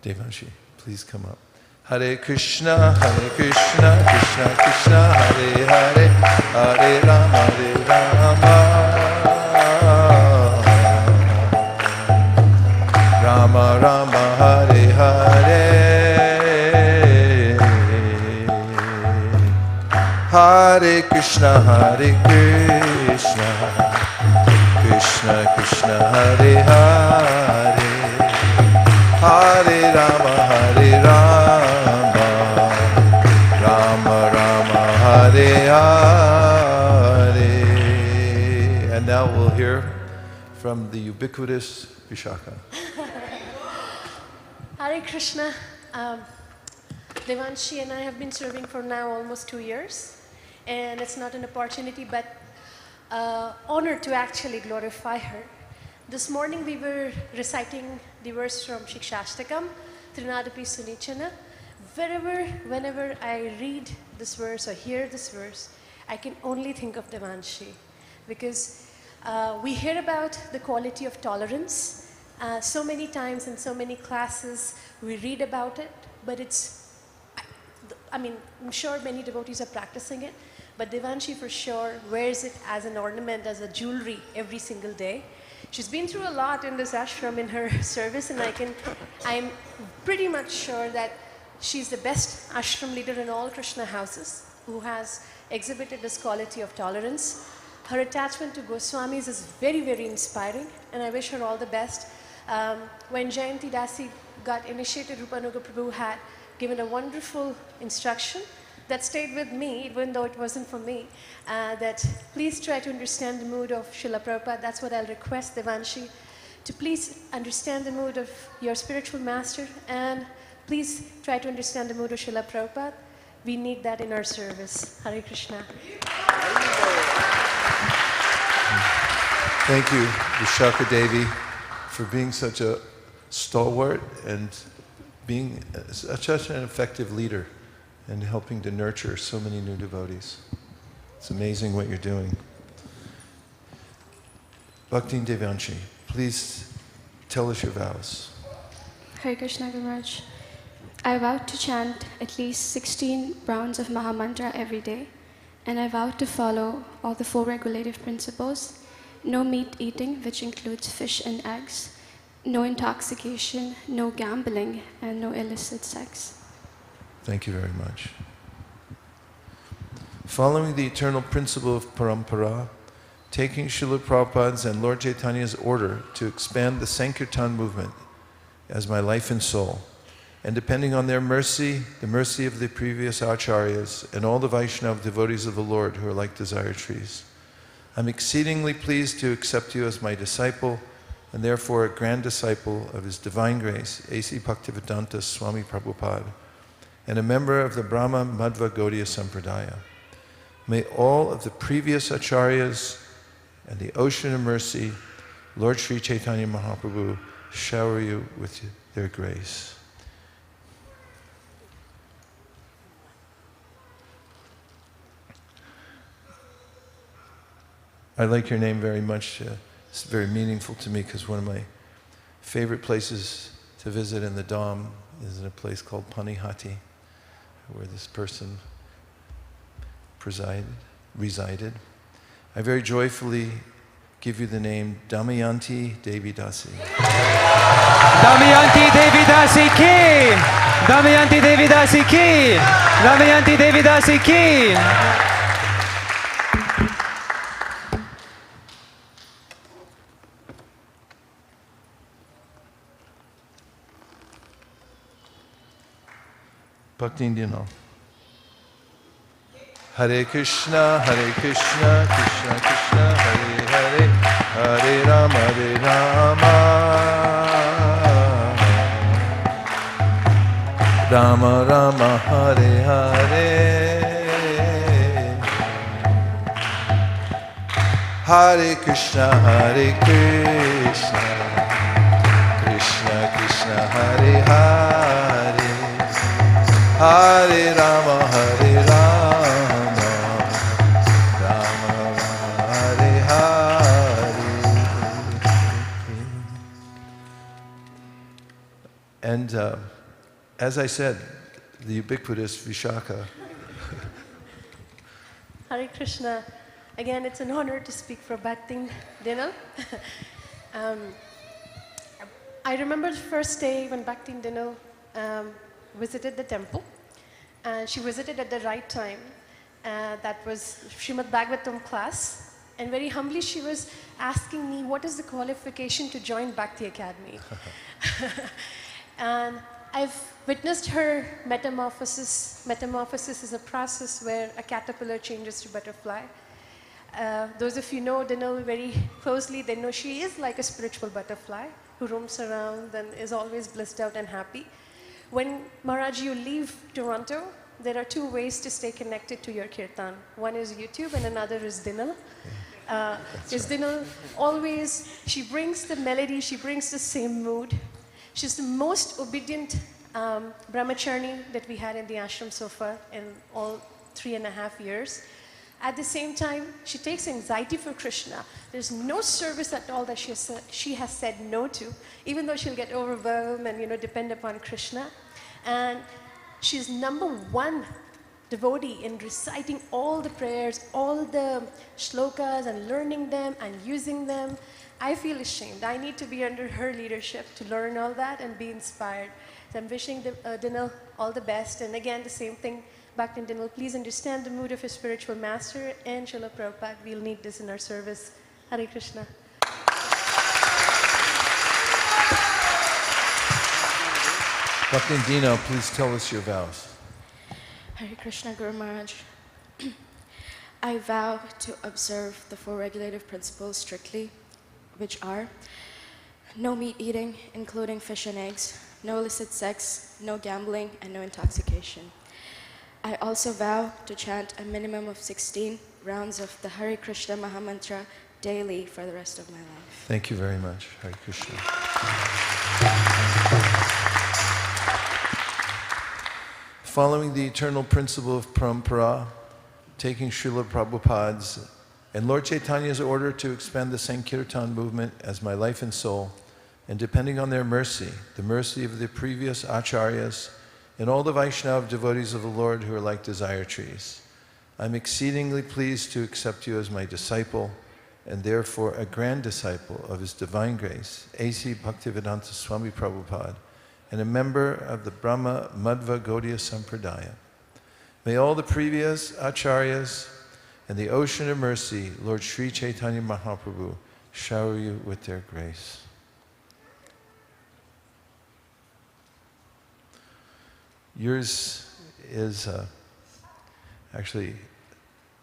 Devanshi, please come up. Hare Krishna, Krishna Krishna, Hare Hare, Hare Rama, Rama Rama, Hare Hare. Hare Krishna, Krishna Krishna, Hare Hare. Hare Rama, Rama Rama, Hare Hare. And now we'll hear from the ubiquitous Vishaka. Hare Krishna. Devanshi and I have been serving for now almost 2 years. And it's not an opportunity, but honor to actually glorify her. This morning we were reciting the verse from Shikshashtakam, Trinadapi Sunichana. Whenever I read this verse or hear this verse, I can only think of Devanshi. Because we hear about the quality of tolerance. So many times in so many classes we read about it, but I'm sure many devotees are practicing it, but Devanshi for sure wears it as an ornament, as a jewelry every single day. She's been through a lot in this ashram in her service, and I'm pretty much sure that she's the best ashram leader in all Krishna houses who has exhibited this quality of tolerance. Her attachment to Goswamis is very, very inspiring, and I wish her all the best. When Jayanti Dasi got initiated, Rupanuga Prabhu had given a wonderful instruction that stayed with me, even though it wasn't for me, that please try to understand the mood of Srila Prabhupada. That's what I'll request Devanshi, to please understand the mood of your spiritual master, and please try to understand the mood of Srila Prabhupada. We need that in our service. Hare Krishna. Thank you, Vishaka Devi, for being such a stalwart and being such an effective leader and helping to nurture so many new devotees. It's amazing what you're doing. Bhakti Devanshi, please tell us your vows. Hare Krishna Guru Maharaj. I vow to chant at least 16 rounds of Mahamantra every day, and I vow to follow all the 4 regulative principles: no meat eating, which includes fish and eggs, no intoxication, no gambling, and no illicit sex. Thank you very much. Following the eternal principle of parampara, taking Srila Prabhupada's and Lord Chaitanya's order to expand the Sankirtan movement as my life and soul, and depending on their mercy, the mercy of the previous acharyas, and all the Vaishnava devotees of the Lord who are like desire trees, I'm exceedingly pleased to accept you as my disciple, and therefore a grand disciple of His Divine Grace, A.C. Bhaktivedanta Swami Prabhupada, and a member of the Brahma Madhva Gaudiya Sampradaya. May all of the previous acharyas and the ocean of mercy, Lord Sri Chaitanya Mahaprabhu, shower you with their grace. I like your name very much. It's very meaningful to me because one of my favorite places to visit in the Dham is in a place called Panihati, where this person resided. I very joyfully give you the name Damayanti Devi Dasi. Damayanti Devi Dasi ki! Damayanti Devi Dasi ki! Damayanti Devi Dasi ki! Bhakti Dino. Hare Krishna, Krishna Krishna, Hare Hare, Hare Rama, Rama Rama, Hare Hare. Hare Krishna, Krishna Krishna, Hare Hare, Hare Rama, Hare Rama, Rama Rama, Hare Hare. And as I said, the ubiquitous Vishaka. Hare Krishna. Again, it's an honor to speak for Bhakti Dinal. I remember the first day when Bhakti Dinal visited the temple, and she visited at the right time. That was Srimad Bhagavatam class, and very humbly she was asking me, what is the qualification to join Bhakti Academy? And I've witnessed her metamorphosis. Metamorphosis is a process where a caterpillar changes to butterfly. Those of you know Dinal very closely, they know she is like a spiritual butterfly who roams around and is always blissed out and happy. When Maharaj, you leave Toronto, there are 2 ways to stay connected to your kirtan. One is YouTube and another is Dinal. Dinal always, she brings the melody, she brings the same mood. She's the most obedient brahmachari that we had in the ashram so far in all 3.5 years. At the same time, she takes anxiety for Krishna. There's no service at all that she has said no to, even though she'll get overwhelmed and depend upon Krishna. And she's #1 devotee in reciting all the prayers, all the shlokas, and learning them and using them. I feel ashamed. I need to be under her leadership to learn all that and be inspired. So I'm wishing Dinal all the best. And again, the same thing. Bhakti Dinal, please understand the mood of his spiritual master and Srila Prabhupada. We'll need this in our service. Hare Krishna. Bhakti Dino, please tell us your vows. Hare Krishna Guru Maharaj. I vow to observe the 4 regulative principles strictly, which are no meat eating, including fish and eggs, no illicit sex, no gambling, and no intoxication. I also vow to chant a minimum of 16 rounds of the Hare Krishna Mahamantra daily for the rest of my life. Thank you very much. Hare Krishna. Following the eternal principle of parampara, taking Srila Prabhupada's and Lord Chaitanya's order to expand the Sankirtan movement as my life and soul, and depending on their mercy, the mercy of the previous acharyas, and all the Vaishnava devotees of the Lord who are like desire trees, I'm exceedingly pleased to accept you as my disciple, and therefore a grand disciple of His Divine Grace, A.C. Bhaktivedanta Swami Prabhupada, and a member of the Brahma Madhva Gaudiya Sampradaya. May all the previous acharyas and the ocean of mercy, Lord Sri Chaitanya Mahaprabhu, shower you with their grace. Yours is actually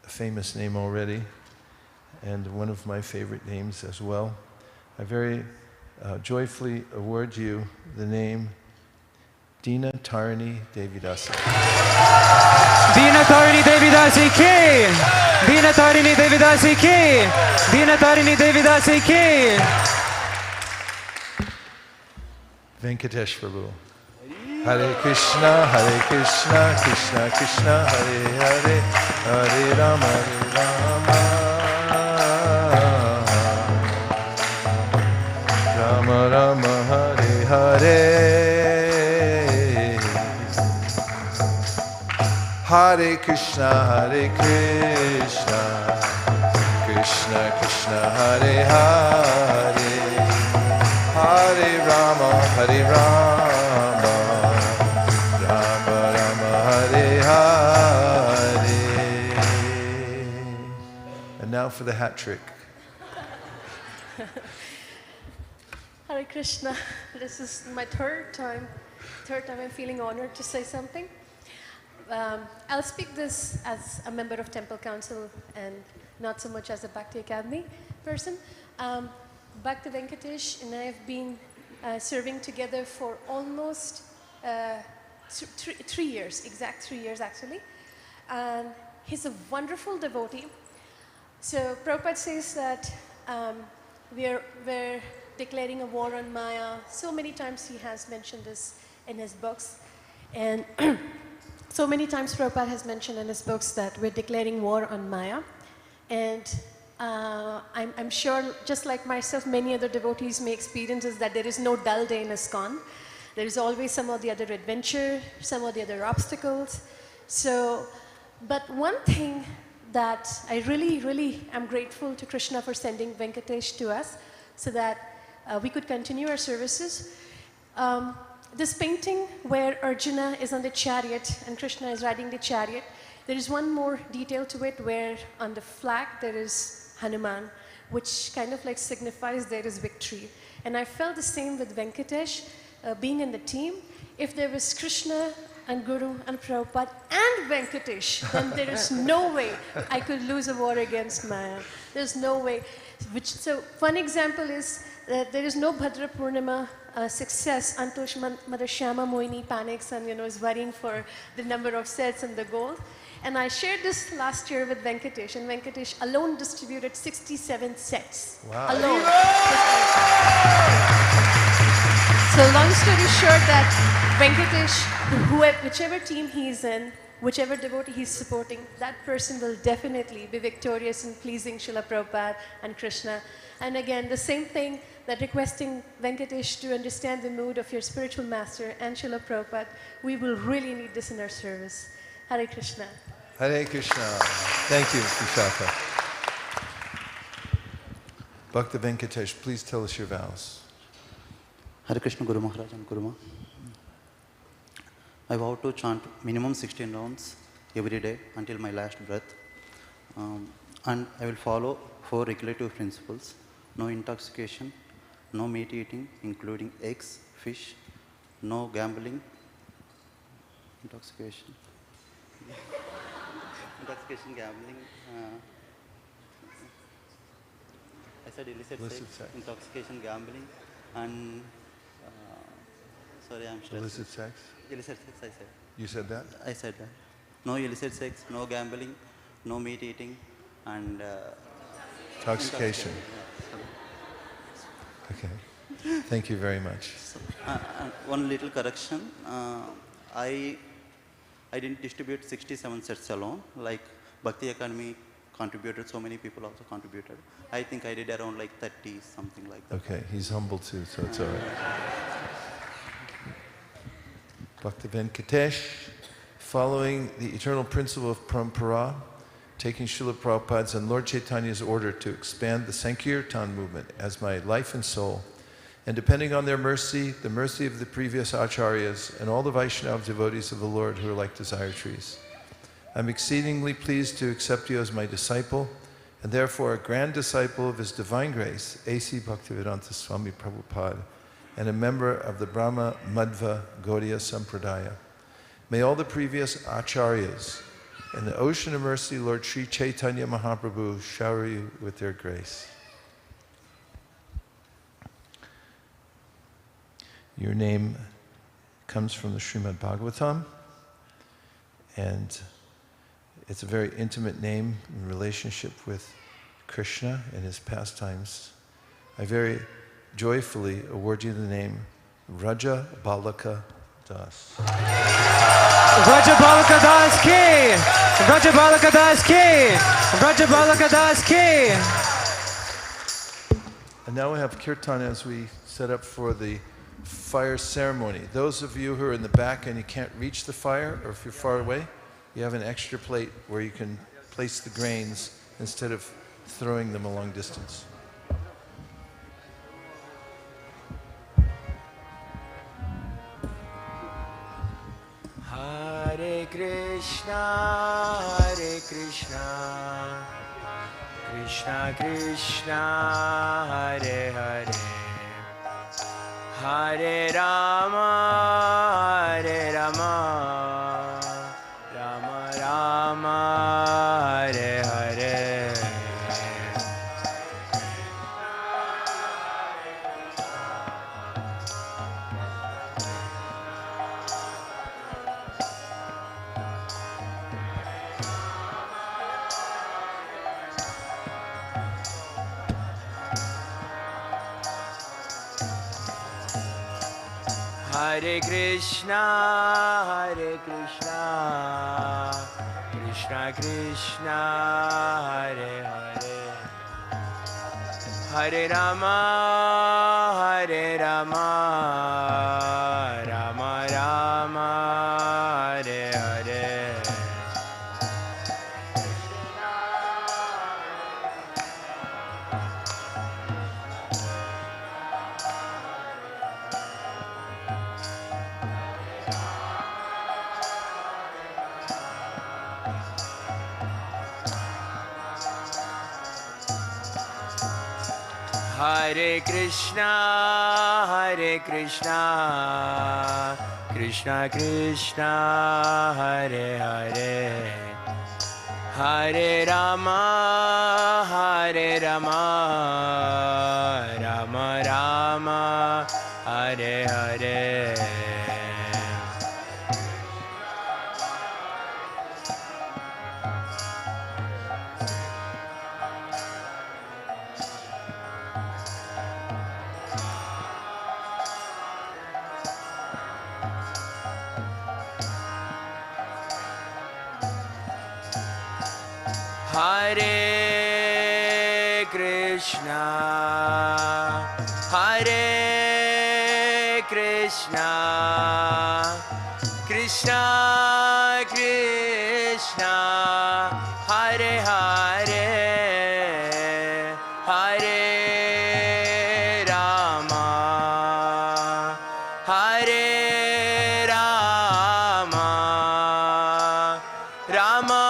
a famous name already, and one of my favorite names as well. I very joyfully award you the name Dina Tarini Devidasi. Dina Tarini Devidasi ki! Dina Tarini Devidasi ki! Dina Tarini Devidasi ki! Venkatesh Prabhu. Hare Krishna, Krishna Krishna, Hare Hare, Hare Rama, Rama Rama, Hare Hare. Hare Krishna, Krishna Krishna, Hare Hare, Hare Rama, Hare Rama, Rama Rama, Hare Hare. And now for the hat trick. Hare Krishna. This is my third time I'm feeling honored to say something. I'll speak this as a member of Temple Council and not so much as a Bhakti Academy person. Bhakti Venkatesh and I have been serving together for almost 3 years, exact 3 years actually. And he's a wonderful devotee. So Prabhupada says that we're declaring a war on Maya. So many times he has mentioned this in his books. And so many times Prabhupada has mentioned in his books that we're declaring war on Maya. And I'm sure, just like myself, many other devotees may experience is that there is no dull day in ISKCON. There is always some or the other adventure, some or the other obstacles. So, but one thing that I really am grateful to Krishna for sending Venkatesh to us so that we could continue our services. This painting where Arjuna is on the chariot and Krishna is riding the chariot, there is one more detail to it where on the flag there is Hanuman, which kind of like signifies there is victory. And I felt the same with Venkatesh, being in the team. If there was Krishna and Guru and Prabhupada and Venkatesh, then there is no way I could lose a war against Maya. There's no way. So one example is that there is no Bhadra Purnima success until Mother Shyama Moini panics and is worrying for the number of sets and the gold. And I shared this last year with Venkatesh, and Venkatesh alone distributed 67 sets. Wow. Alone. So long story short that Venkatesh, whichever team he's in, whichever devotee he's supporting, that person will definitely be victorious in pleasing Srila Prabhupada and Krishna. And again, the same thing, that requesting Venkatesh to understand the mood of your spiritual master and Srila Prabhupada, we will really need this in our service. Hare Krishna. Hare Krishna. Thank you, Vishaka. Bhakti Venkatesh, please tell us your vows. Hare Krishna Guru Maharaj and Guru Ma. I vow to chant minimum 16 rounds every day until my last breath. And I will follow 4 regulative principles. No intoxication, no meat eating, including eggs, fish, no gambling, intoxication, gambling, I said illicit sex, intoxication, gambling, and sorry, I'm stressed. Illicit sex? Illicit sex, I said. You said that? I said that. No illicit sex, no gambling, no meat eating, and intoxication. Okay. Thank you very much. So, one little correction. I didn't distribute 67 sets alone. Like Bhakti Academy contributed. So many people also contributed. I think I did around like 30, something like that. Okay, he's humble too, so it's all right. Bhakti Venkatesh, following the eternal principle of parampara, taking Srila Prabhupada's and Lord Chaitanya's order to expand the Sankirtan movement as my life and soul, and depending on their mercy, the mercy of the previous acharyas, and all the Vaishnava devotees of the Lord who are like desire trees. I'm exceedingly pleased to accept you as my disciple, and therefore a grand disciple of His Divine Grace, A.C. Bhaktivedanta Swami Prabhupada, and a member of the Brahma Madhva Gaudiya Sampradaya. May all the previous acharyas and the ocean of mercy, Lord Sri Chaitanya Mahaprabhu, shower you with their grace. Your name comes from the Srimad Bhagavatam, and it's a very intimate name in relationship with Krishna and his pastimes. I very joyfully award you the name Raja Balaka Das. Raja Balaka Das ki! Raja Balaka Das ki! Raja Balaka Das ki! And now we have kirtan as we set up for the fire ceremony. Those of you who are in the back and you can't reach the fire, or if you're far away, you have an extra plate where you can place the grains instead of throwing them a long distance. Hare Krishna, Krishna Krishna, Hare Hare, Hare Rama, Rama Rama, Hare Hare. Hare Krishna, Krishna Krishna, Hare Hare, Hare Rama, Rama Rama, Hare Hare. Hare Krishna, Krishna Krishna, Hare Hare, Hare Rama, Rama Rama, Hare Hare. Hare Krishna, Krishna Krishna, Hare Hare, Hare Rama, Rama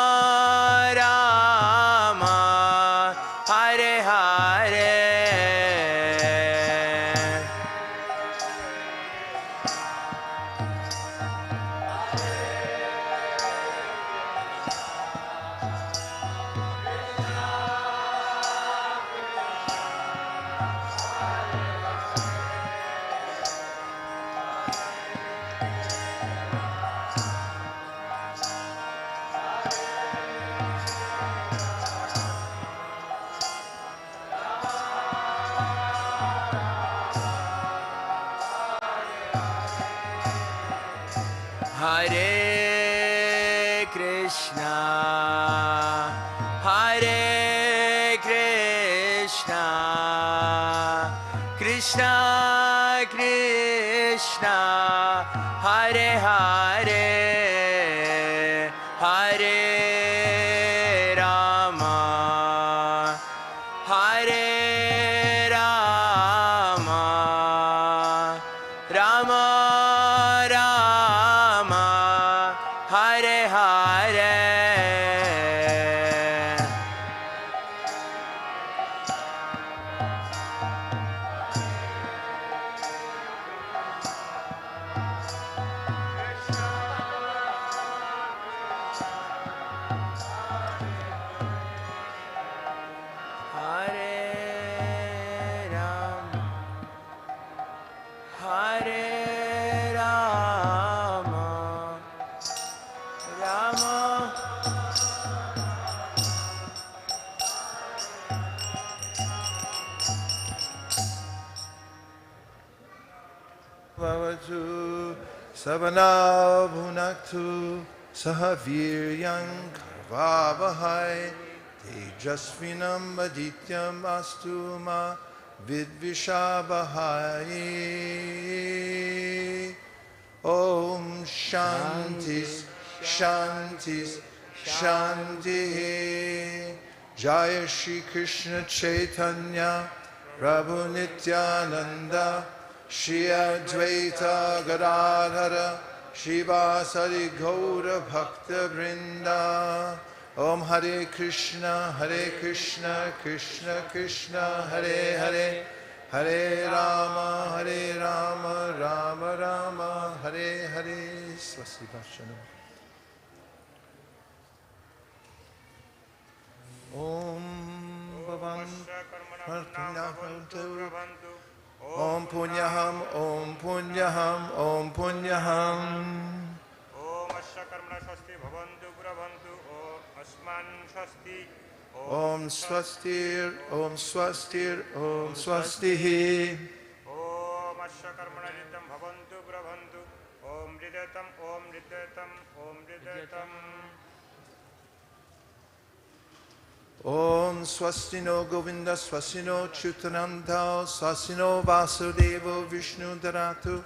Rama, Hare Hare. Hare Krishna, Hare Krishna Krishna Hare Hare Hare Rama Hare Rama Rama Rama Hare Hare Bhavatu Savana Bhunaktu Sahaviryam Karvavahai Tejasvinam Adityam Astu Ma Vidvishabhai Om Shanti Shanti Shanti Jaya Shri Krishna Chaitanya Prabhu Nityananda Shri Advaita Gadadhara Shivasari Gaura Bhakta Vrinda Om Hare Krishna Krishna Krishna Hare Hare Hare Rama Rama Rama Hare Hare Swasti Bhashanam Om Bhavan Martinahantu Om Punyaham Om Punyaham Om Punyaham Om Asya Karmana Swasti Bhavantu Prabhantu Om Asman Swasti Om Swastir Om Swastir Om Swastihi Om Asya Karmana Nityam Bhavantu Prabhantu Om Ridatam Om Ridatam Om Ridatam Om Swastino Govinda Swastino Chutananta Swastino Vasudeva Vishnu Dharatu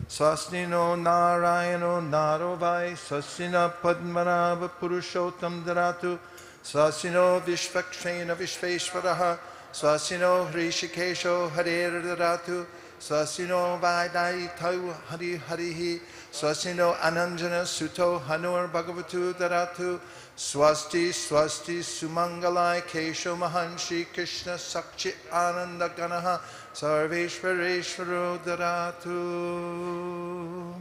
Swastino Narayano Narovai Swastina Padmanabha Purushottam Dharatu Swastino Vishvakshena Vishveshwaraha Swastino Hrishikesho Harer Dharatu Swastino Vaidaitau Hari Harihi Swastino Ananjana Suto Hanur Bhagavatu Dharatu Swasti Swasti Sumangalai Kesho Mahanshi Krishna Sakchi Ananda Ganaha Sarveshwareshwaro Dharatu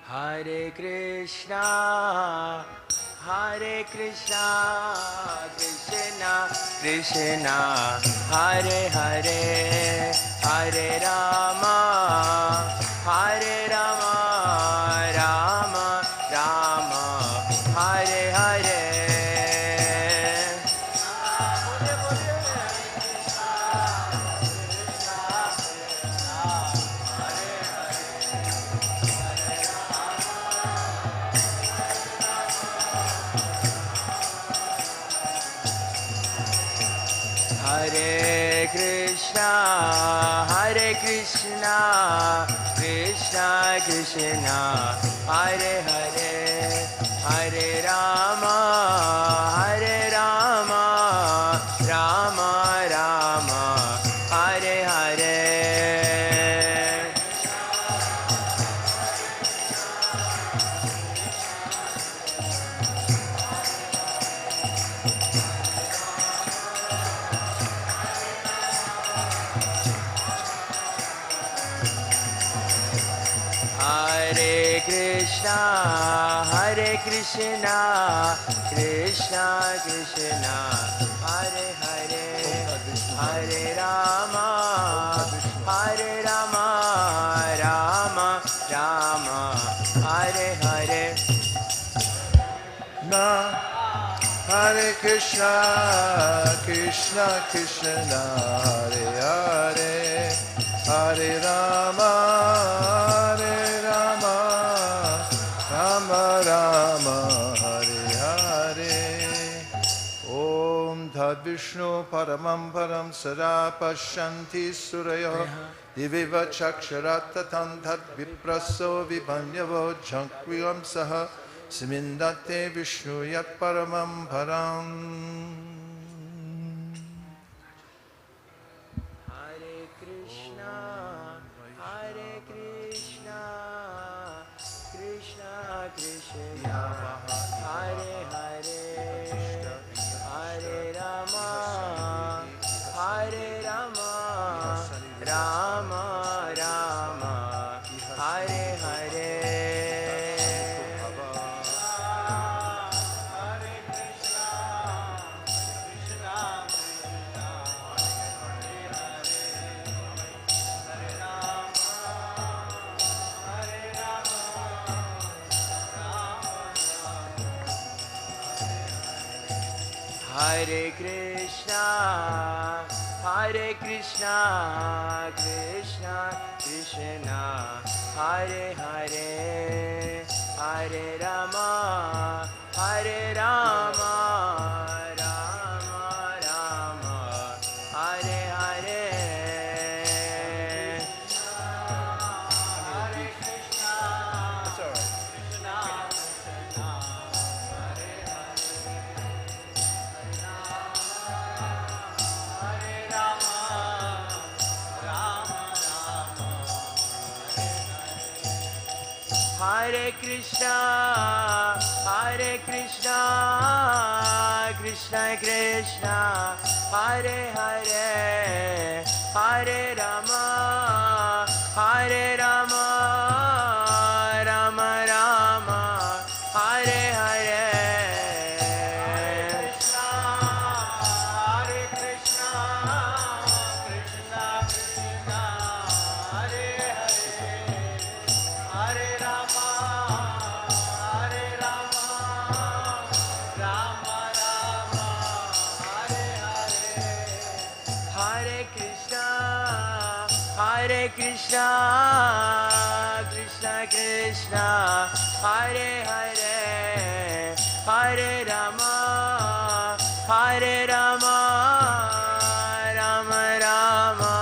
Hare Krishna Krishna Krishna Hare Hare Hare Rama Rama Rama Hare Hare Hare Krishna Krishna Krishna Hare Hare Hare Rama Rama Rama Hare Hare Hare Krishna Krishna Krishna Hare Hare Hare Rama Rama Rama Hare Hare Na Hare Krishna Krishna Hare Hare Hare Rama Rama Rama Vishnu Paramam Param Sada Pashanti Surayo Diviva Chaksharattatam Tad Vipraso Vibhanyavo Jankviyam Saha Simindate Vishnu Yat Paramam Param. Hare Krishna, Krishna Krishna, Hare Hare, Hare Rama, Rama Rama, Hare Hare. Hare Krishna, Krishna Krishna, Hare Hare, Hare Rama, Rama Rama, Hare Hare. That's all right. Hare Krishna, Krishna Krishna, Hare Hare, Hare Rama, Rama Rama, Hare Hare. Krishna, Krishna, Hare Hare, Hare Rama, Rama Rama,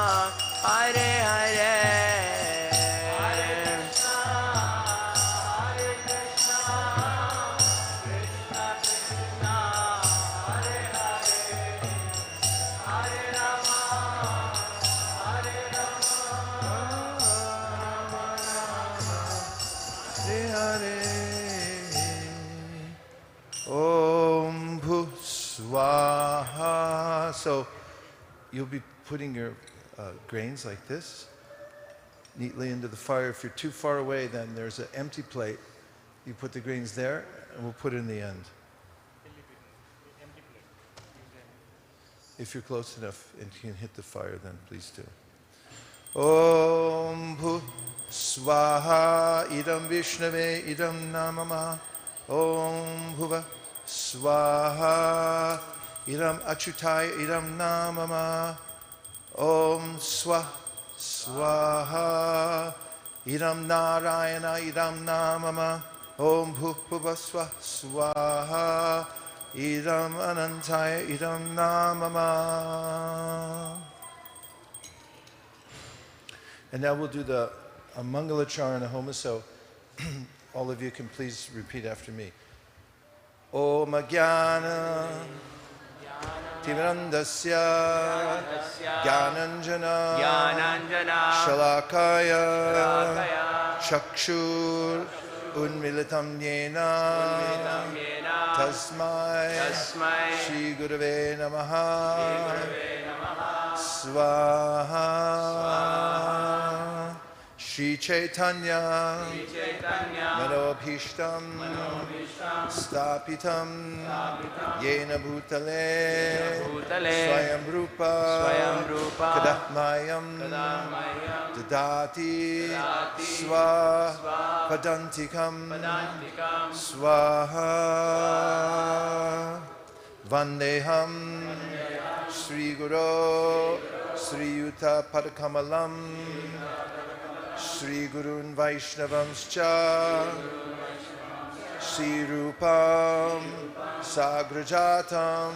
Hare Hare. Hare Krishna, Krishna Krishna, Hare Hare, Hare Rama, Om Bhu Swaha. So you'll be putting your grains like this neatly into the fire. If you're too far away, then there's an empty plate. You put the grains there, and we'll put it in the end. If you're close enough and you can hit the fire, then please do. Om Bhu Swaha Idam Vishnave Idam Namama. Om Bhuva Swaha Idam Achutaya Idam Namama. Om Swaha Idam Narayana Idam Namama. Om Bhuva Swaha Idam Anantaya Idam Namama. And now we'll do the Mangalacharana Homa, so all of you can please repeat after me. Om Jnana Timirandasya Jnananjana Shalakaya Chakshur Unmilitam Yena Tasmai Shri Gurave Namaha Swaha Shri Chaitanya Manobhishtam Stapitam Yena Bhutale Swayam Rupa Kadahmayam Dadati Padantikam Swaha Vandeham Sri Guru Sri Yuta Padakamalam Sri Gurun Vaishnavamscha Sri Rupam Sagrajatam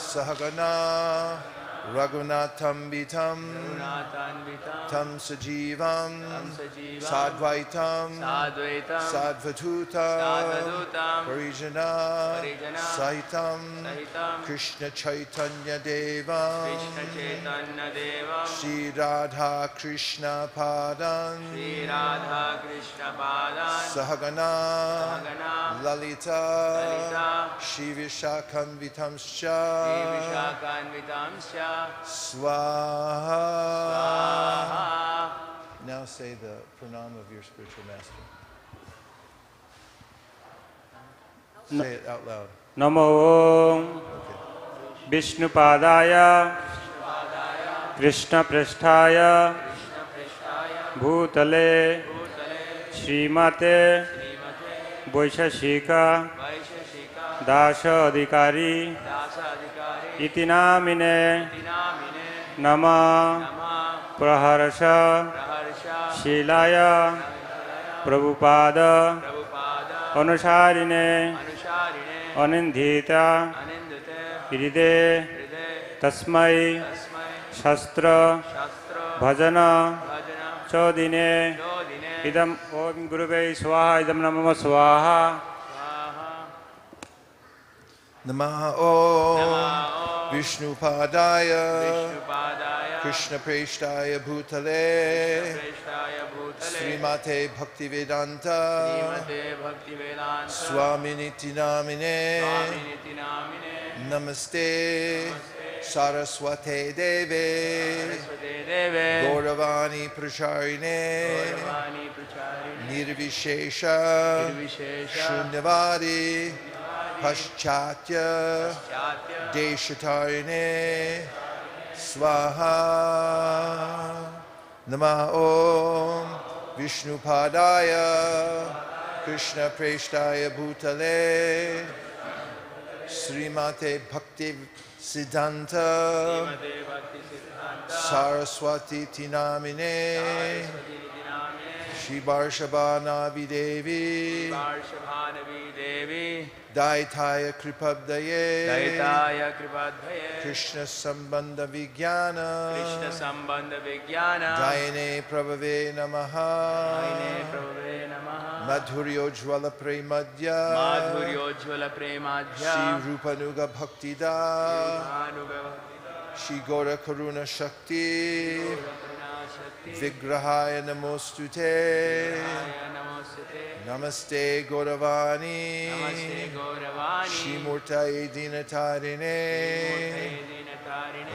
Sahagana Raghunatham Vitam Tam Sajivam Sadvaitam Sadvatuta Parijana Sahitam Krishna Chaitanya Devam Shri Radha Krishna Padam Sahagana Lalita Shri Vishakam Vitamscha Swaha. Now say the pranam of your spiritual master. Say it out loud. Namo Vishnupadaya Krishna Pristhaya Bhutale Srimate Vaisesika Dasha Adhikari Iti Namine Nama Praharsha Shilaya Prabhupada Anusharine Anindhita Hiride Tasmai Shastra Bhajana Chodine Idam Om Guruve Swaha Idam Namama Swaha Namaha Om Vishnupadaya Krishna Preshtaya Bhutale Srimate Bhaktivedanta Swaminiti Namine Namaste Saraswate Deve Gauravani Pracharine Nirvishesha Shunyavadi Paschatya Deshatarine Swaha Nama Om Vishnupadaya Krishna Preshtaya Bhutale Srimate Bhakti Siddhanta Saraswati Tinamine Shri Varshabhana Videvi Daitaya Kripabdaye Krishna Sambandha Vijnana Dayane Prabhave Namaha Madhuryojvala Premadya Shri Rupanuga Bhaktida Shri Gora Karuna Shakti Vigrahaya Namostute Namaste Gauravani Shri Murtaye Dinatarine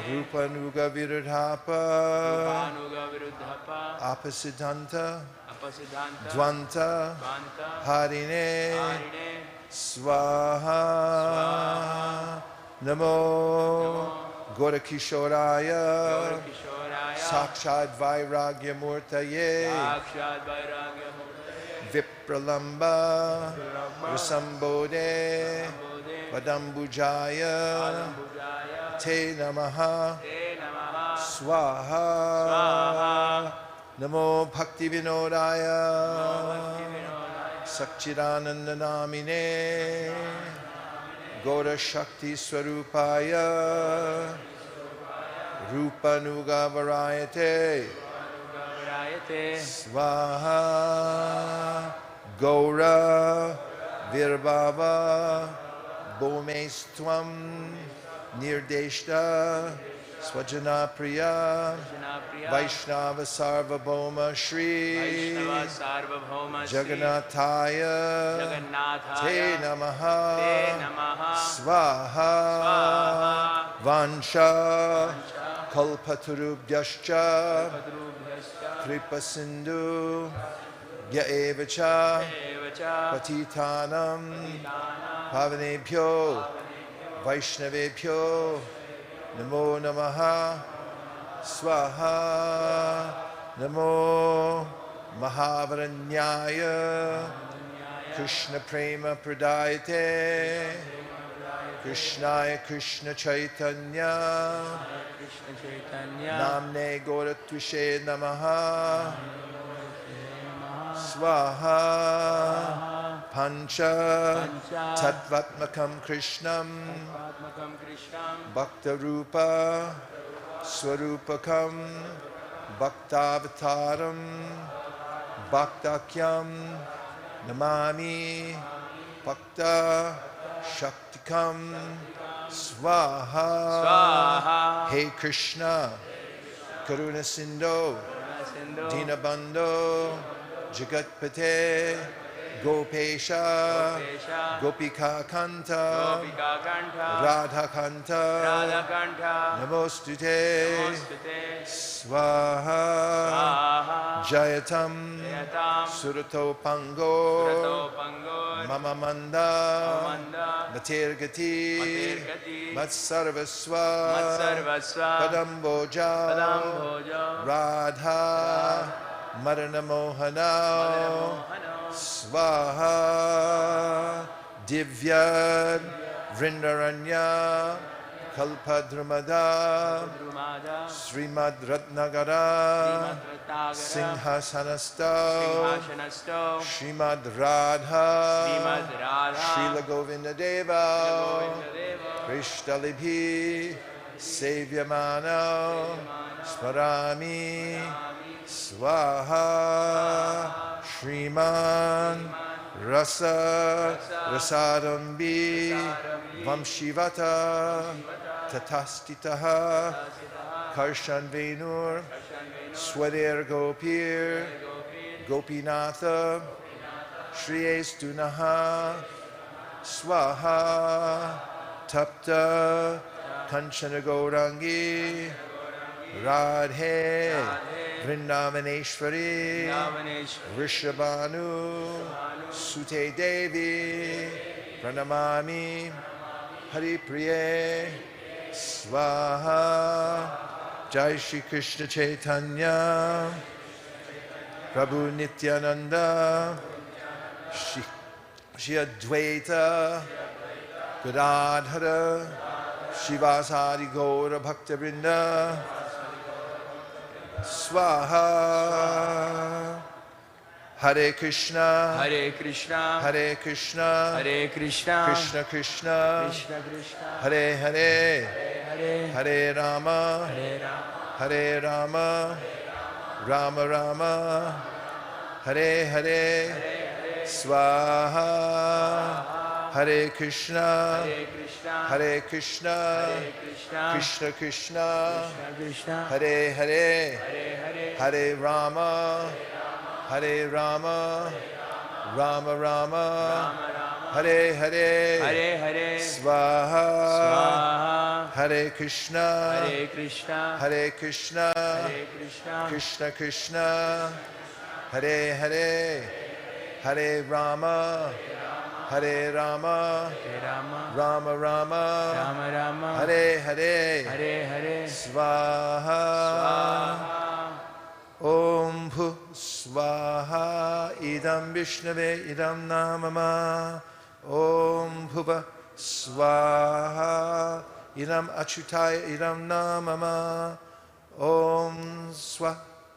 Rupanuga Viruddhapa Apasiddhanta Dvanta Harine Swaha Namo Gorakishoraya Sakshad Vairagya Murtaye Vipralamba Rasambode Vadambujaya Te Namaha Swaha Namo Bhakti Vinodaya Sakchidananda Namine Gaura Shakti Swarupaya Rupanuga Varayate Swaha Gaura Virbhava Bomestvam Nirdeshta Swajana Priya Vaishnava Sarvabhauma Shri Jagannathaya Te Namaha Swaha Vansha Kalpatarubhyascha Kripa Sindhu Yaevacha Patitanam Pavanebhyo Vaishnavebhyo Namo Namaha Swaha Namo Mahavaranyaya Krishna Prema Pradayate Krishnaya Krishna Chaitanya Namne Goratvishe Namaha Swaha Pancha Tattvatmakam Krishnam Bhakta Rupa Swarupakam Bhaktavataram Bhaktakyam Namami Bhakta Shaktikam Swaha. Hey Krishna, Karuna Sindho, Dinabandho, Jagatpate, Gopesha, Gopika Kanta, Radha Kanta, Namostute, Swaha, Jayatam, Surato Pango, Mama Manda, Matirgati, Matsarvaswa, Padamboja, Radha, Marana Mohana, Swaha, Divya, Vrindaranya, Kalpadramada, Srimad Ratnagara, Singhasanastav, Srimad Radha, Srila Govinda Deva, Krishdalibhi, Sevyamano, Smarami, Swaha, Shriman, Rasa, Rasadambi, Vamshivata, Tatastitaha, Karshan Venur, Swader Gopir, Gopinatha, Shriyestunaha, Swaha, Tapta, Kanchana Gaurangi, Radhe, Vrindavaneshwari, Rishabhanu, Sute Devi, Pranamami, Hari Priye, Swaha, Jai Shri Krishna Chaitanya, Prabhu Nityananda, Shri Advaita, Gadadhara, Shivasari Gaura Bhakta Vrinda, Swaha. Hare Krishna, Hare Krishna, Hare Krishna, Hare Krishna, Krishna Krishna, Krishna Krishna, Hare Hare, Hare Hare Rama, Hare Rama, Rama Rama, Hare Hare, Swaha. Hare Krishna, Hare Krishna, Krishna Krishna, Hare Hare, Hare Rama, Hare Rama, Rama Rama, Hare Hare, Swaha. Hare Krishna, Hare Krishna, Krishna Krishna, Hare Hare, Hare Rama, Hare Rama, Rama Rama, Hare Hare, Swaha. Om Bhu Swaha Idam Vishnave Idam Namama. Om Bhuva Swaha Idam Achutaya Idam Namama. Om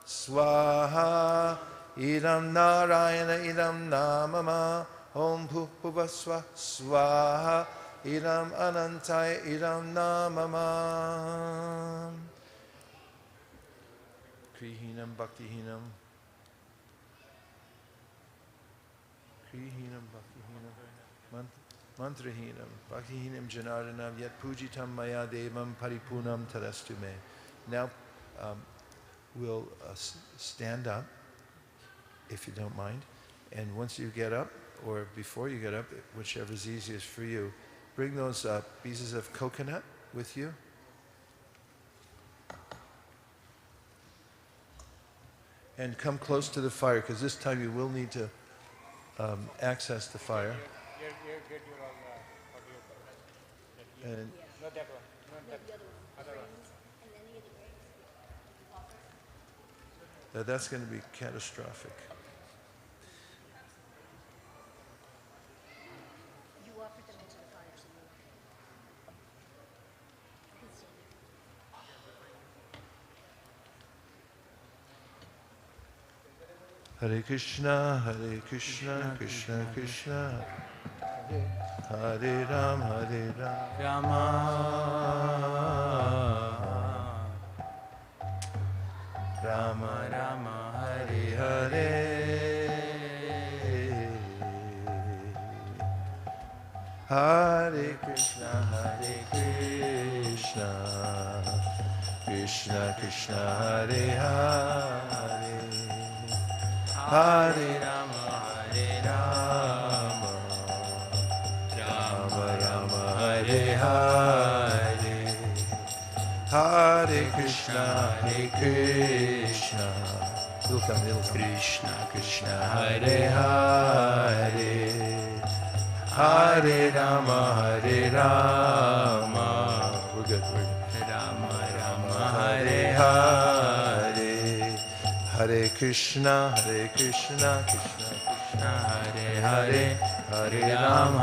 Swaha Idam Narayana Idam Namama. Om Bhuva Swaha Idam Anantaya Idam Namama. Krihinam Bhaktihinam. Krihinam Bhaktihinam. Mantrahinam Bhaktihinam Janardanam Yat Pujitam Maya Devam Paripunam Tadastu Me. Now we'll stand up, if you don't mind. And once you get up, or before you get up, whichever is easiest for you, bring those pieces of coconut with you. And come close to the fire, because this time you will need to access the fire. And Not that one. Not that other one. that's going to be catastrophic. Hare Krishna, Krishna Krishna, Hare Ram, Hare Rama, Rama Rama, Hare Hare. Hare Krishna, Krishna Krishna, Hare Hare, Hare Rama, Rama Rama, Hare Hare, Hare Krishna, Krishna Krishna, Hare Hare, Hare Rama, we're good, Rama Rama, Hare Hare, Hare Krishna, Krishna Krishna, Hare Hare, Hare Rama,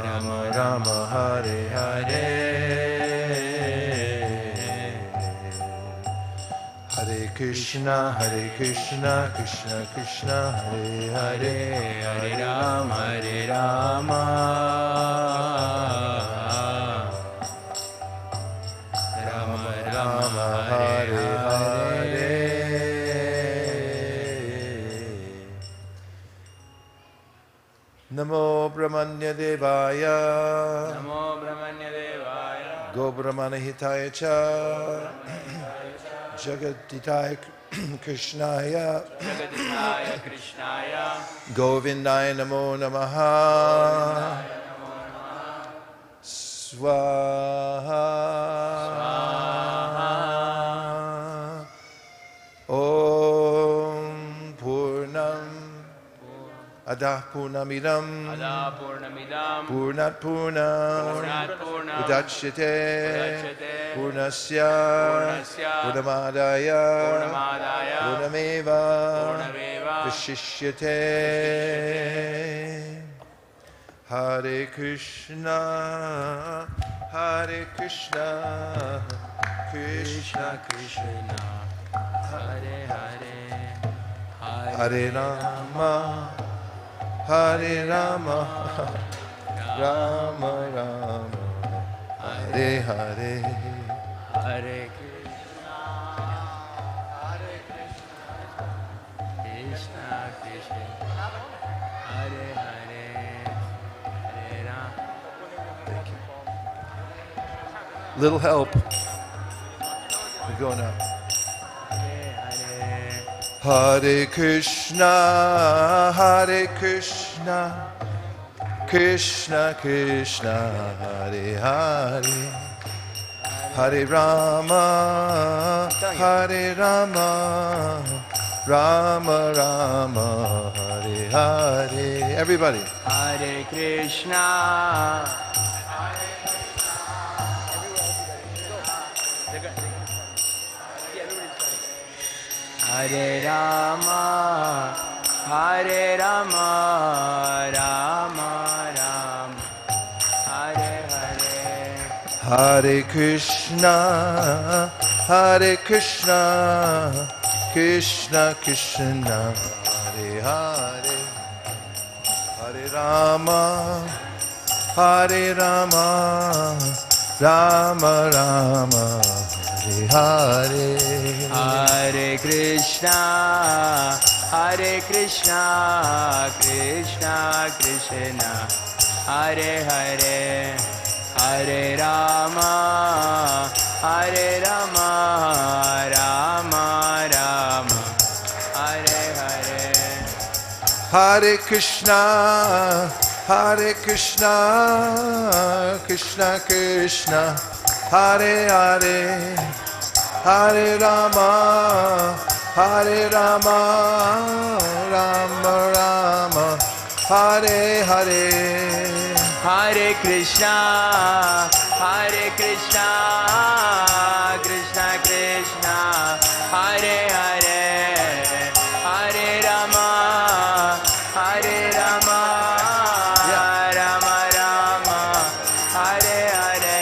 Rama Rama, Hare Hare, Hare Krishna, Krishna Krishna, Hare Hare, Hare Rama, Rama Rama, Hare Hare. Namo Brahmanya Devaya, Namo Brahmanya Devaya, Go Brahmana Hitaya Cha, Jagaditaya Krishnaya, Jagadishaya Krishnaya, Govindaya Namo Namaha, Swaha, Om Purnam Adah Purnamidam Ada Purnamidam, Purnat Purnam Purnat Purnam, Udachyate Udachyate, Purnasya Purnasya, Purnamadaya Purnamadaya, Purnameva Purnameva, Vishishyate. Hare Krishna, Krishna Krishna, Hare Hare, Hare Rama, Hare Rama, Rama Rama, Hare Hare, Hare Krishna, Krishna Krishna, Hare Hare, Hare Rama. Little help. We go now. Hare Krishna, Krishna Krishna, Hare Hare, Hare Rama, Rama Rama, Hare Hare. Everybody. Hare Krishna, Hare Rama, Rama Rama, Hare Hare. Hare Krishna, Krishna Krishna, Hare Hare, Hare Rama, Rama Rama, Hare Hare. Hare Krishna, Krishna Krishna, Hare Hare, Hare Rama, Rama Rama, Hare Hare. Hare Krishna, Krishna Krishna, Hare Hare, Hare Rama, Rama Rama, Hare Hare. Hare Krishna, Krishna Krishna, Hare Hare, Hare Rama, Rama Rama, Hare Hare.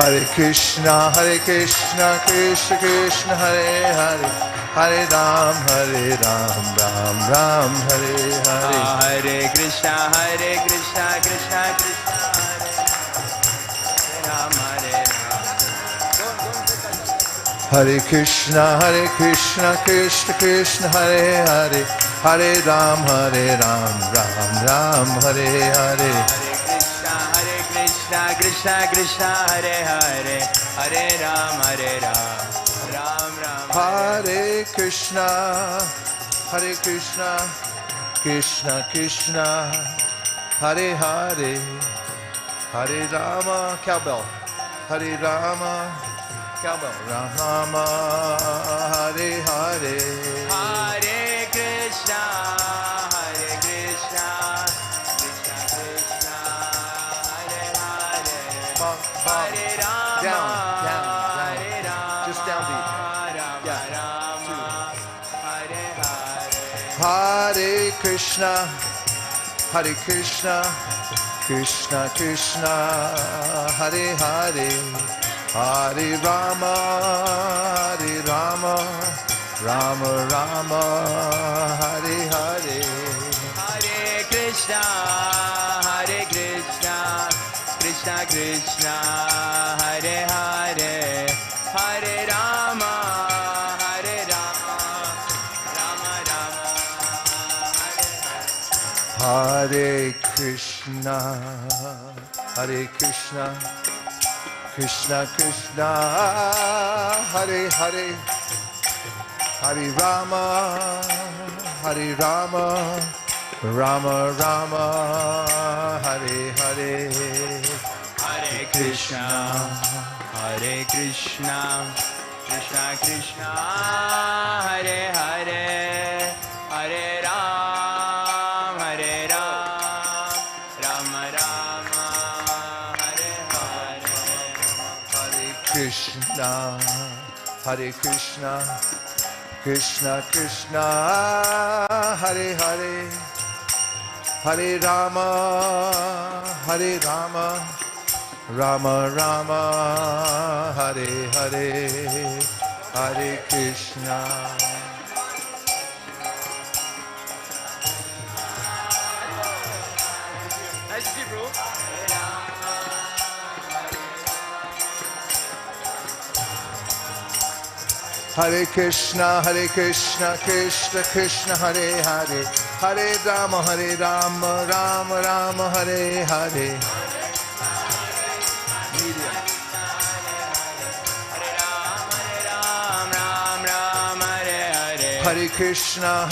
Hare Krishna, Krishna Krishna, Hare Hare, Hare Ram, Ram Ram, Hare Hare. Hare Krishna, Krishna Krishna, Hare Ram. Hare Krishna, Krishna Krishna, Hare Hare, Hare Ram, Ram Ram, Hare Hare. Krishna, Krishna Krishna, Hare Hare, Hare Ram, Ram Ram. Hare Krishna, Krishna Krishna, Hare Hare, Hare Rama, cowbell, Hare Rama, cowbell, Rama, Hare Hare. Hare Krishna, Krishna Krishna, Hare Hare, Hare Rama, down, Hare Rama, just downbeat. Rama, Hare Hare. Hare Krishna, Krishna Krishna, Hare Hare, Hare Rama, Rama Rama, Hare Hare. Hare Krishna, Krishna Krishna, Hare Hare, Hare Rama, Rama Rama, Hare Krishna, Krishna Krishna, Hare Hare, Hare Rama, Rama Rama, Hare Hare. Hare Krishna, Krishna Krishna, Hare Hare, Hare Ram, Rama Rama, Hare Hare. Hare Krishna, Krishna Krishna, Hare Hare, Hare Rama, Rama Rama, Hare Hare. Hare Krishna. Nice to see you, bro. Hare Krishna, Krishna Krishna, Hare Hare, Hare Rama, Rama Rama, Hare Hare. Hare Krishna,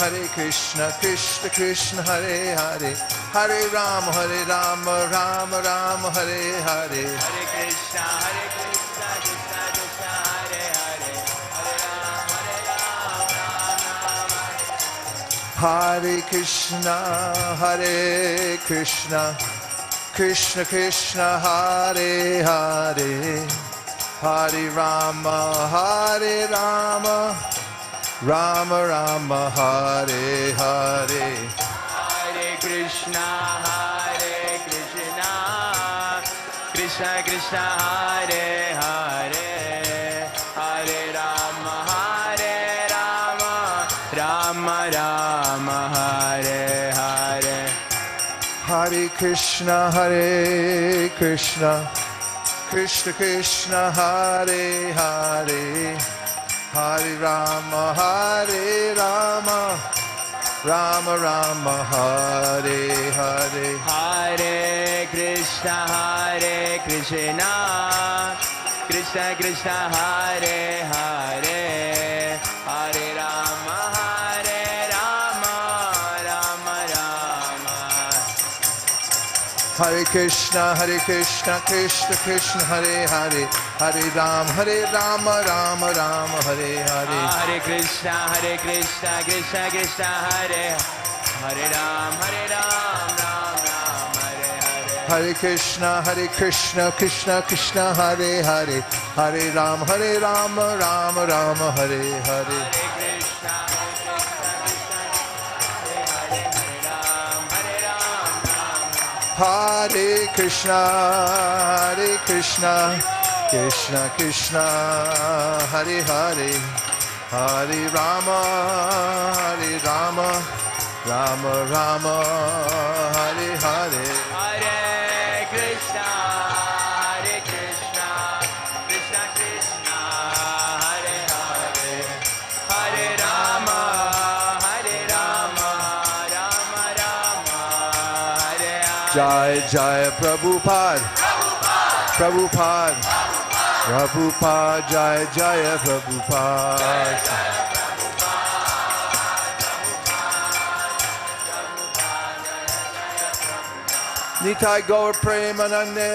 Krishna Krishna, Hare Hare, Hare Rama, Rama Rama, Hare Hare. Hare Krishna, Krishna Krishna, Hare Hare, Hare Krishna, Krishna Krishna, Hare Hare, Hare Rama, Rama Rama, Hare Hare. Hare Krishna, Krishna Krishna, Hare Hare, Hare Rama, Rama Rama, Hare Hare. Hare Krishna, Krishna Krishna, Hare Hare, Hare Rama, Rama Rama, Hare Hare. Hare Krishna, Krishna Krishna, Hare Hare, Hare Rama, Rama Rama. Hare Krishna, Krishna Hare Hare, Hare Rama, Rama Rama, Hare Hare. Hare Krishna, Krishna Krishna, Hare Ram, Ram Hare Hare. Hare Krishna, Krishna Krishna, Hare Hare, Hare Rama, Rama Rama, Hare Hare. Hare Krishna, Krishna Krishna, Hare Hare, Hare Rama, Rama Rama, Hare Hare. Hare Krishna, Krishna Krishna, Hare Hare, Hare Rama, Rama Rama, Hare Hare. Jai Jai Prabhupada, Prabhupada, Prabhupada, Jai Jaya Prabhupada. Nitai Gaur Premanande,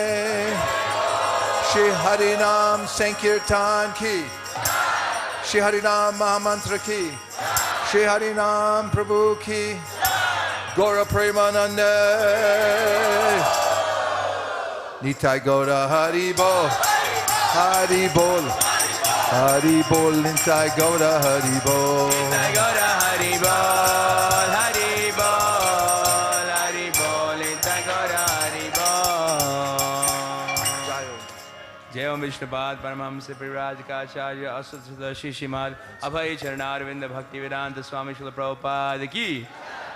Shri Harinam Sankirtan Ki, Shri Harinam Mahamantra Ki, Shri Harinam Prabhu Ki, Gaura Premanande, Nitai Gaura Haribol, Haribol, Haribol, Nitai Gaura Haribol. Nitai Gaura Haribol, Haribol, Haribol, Nitai Gaura Haribol. Jai Om Vishnupad Paramahamsa Parivrajikacharya Asatsuda Shishimad Abhay Charanarvinda Bhakti Vedanta Swami Srila Prabhupada Ki.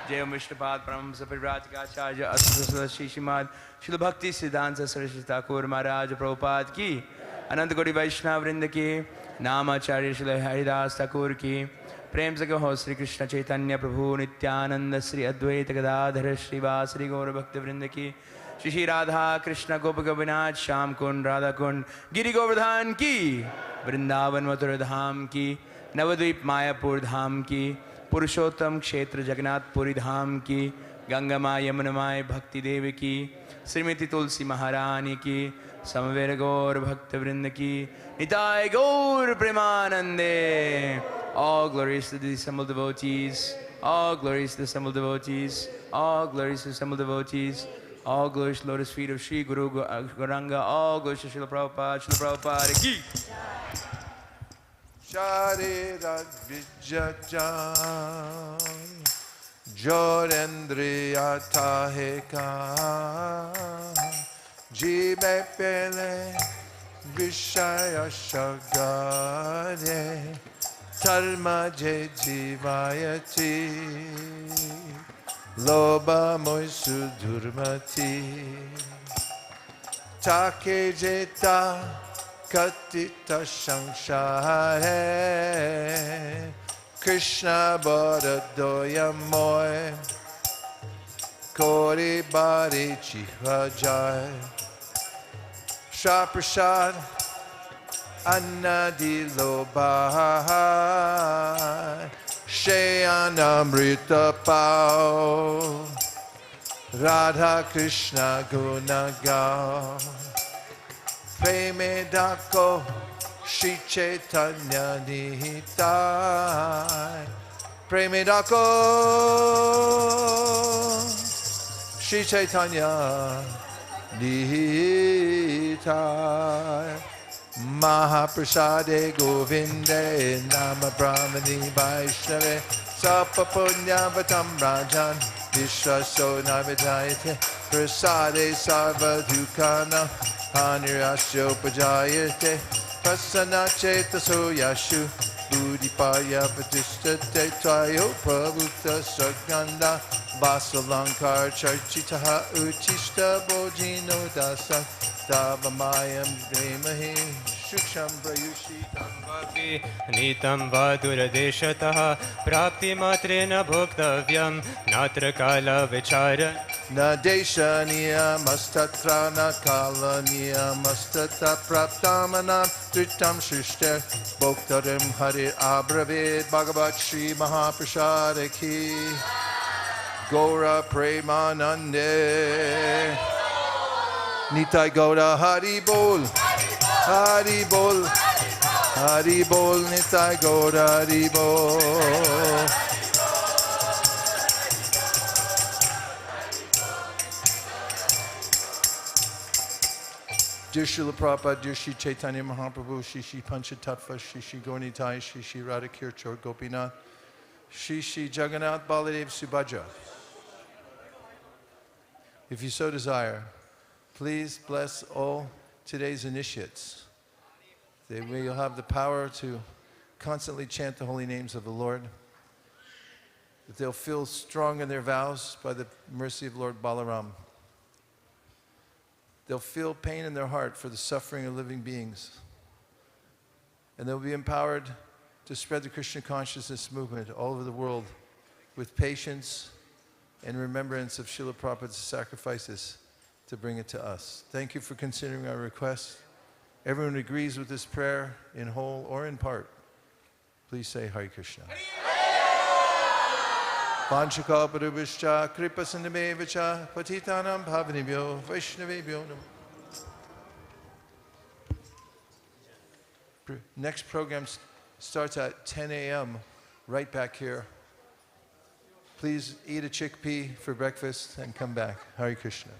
Jai Om Vishnupad Paramahamsa Parivrajikacharya Asatsuda Shishimad Srila Bhakti Siddhanta Saraswati Thakur Maharaj Prabhupada Ki. Ananta Koti Vaishnava Vrinda Ki. Namacharya Srila Haridas Thakur Ki. Prem se ho Sri Krishna Chaitanya Prabhu Nityananda Sri Advaita Gadadhara Sri Vasari Gaura Bhakti Vrinda Ki. Shri Shri Radha Krishna Gopa Gopinath Sham Kund Radha Kund Giri Govardhan Ki. Vrindavan Mathura Dham Ki. Navadvip Mayapur Dham Ki. Purushottam Kshetra Jagannath Puri Dham Ki. Gangama Yamunamai Bhakti Devi Ki. Srimati Tulsi Maharani Ki. Samavera Gaur Bhakta Vrinda Ki. Nitai Gaur Premanande. All glories to the assembled devotees. All glories to the assembled devotees. All glories to the assembled devotees. All glories to the lotus feet of Sri Guru Gauranga. All glories to Srila Prabhupada. Srila Prabhupada Ki. Sharirat Vijajam Jorendriya Taheka Jibe Pele Vishaya Shagare Dharma Je Jivayati Loba Moisu Durmati Take Jeta Katita Shanshare Krishna Bharadoya Moy Kori Bari Chihajai Shaprashad Annadi Lobai Shayanamrita Pao Radha Krishna Gunagao Preme Dako Shri Chaitanya Nihitai Preme Dako Shri Chaitanya Nihitai Mahaprasade Govinde Nama Brahmani Vaishnave Sapa Punyavatam Rajan Vishwaso Navidayate Prasade Sarva Dukana Hanirasyo Pajayate Prasana Chetaso Yashu Budipaya Patistate Twayo Prabhuta Saganda Vasalankar Charchitaha Uchishta Bojino Dasa Davamayam Premahi Shuksham Prayushi Nitam Vaduradeshatah Prapti Matrena Bhoktavyam Natra Kala Vichara Na Desha Niyamastatra Na Kala Niyamastata Praptamanam Tritam Shishter Bhoktarim Harir Abravid Bhagavat Shri Mahaprasada Ki Gaura Premanande Nitai Gaura Haribol Haribol Haribol Nitai Gaura Haribol. Dear Srila Prabhupada, dear Shri Chaitanya Mahaprabhu, Shri Shri Panchatattva, Shri Shri Gaunitai, Shri Shri Radhakirchor Gopinath, Shri Shri Jagannath Baladev Subhadra. If you so desire, please bless all today's initiates They will have the power to constantly chant the holy names of the Lord. That they'll feel strong in their vows by the mercy of Lord Balaram. They'll feel pain in their heart for the suffering of living beings. And they'll be empowered to spread the Krishna consciousness movement all over the world with patience and remembrance of Srila Prabhupada's sacrifices to bring it to us. Thank you for considering our request. Everyone agrees with this prayer in whole or in part. Please say Hare Krishna. Vanchakalparubhishcha kripasindamevacha patitanam bhavanibhyo vaishnavebhyo namo. Next program starts at 10 a.m. right back here. Please eat a chickpea for breakfast and come back. Hare Krishna.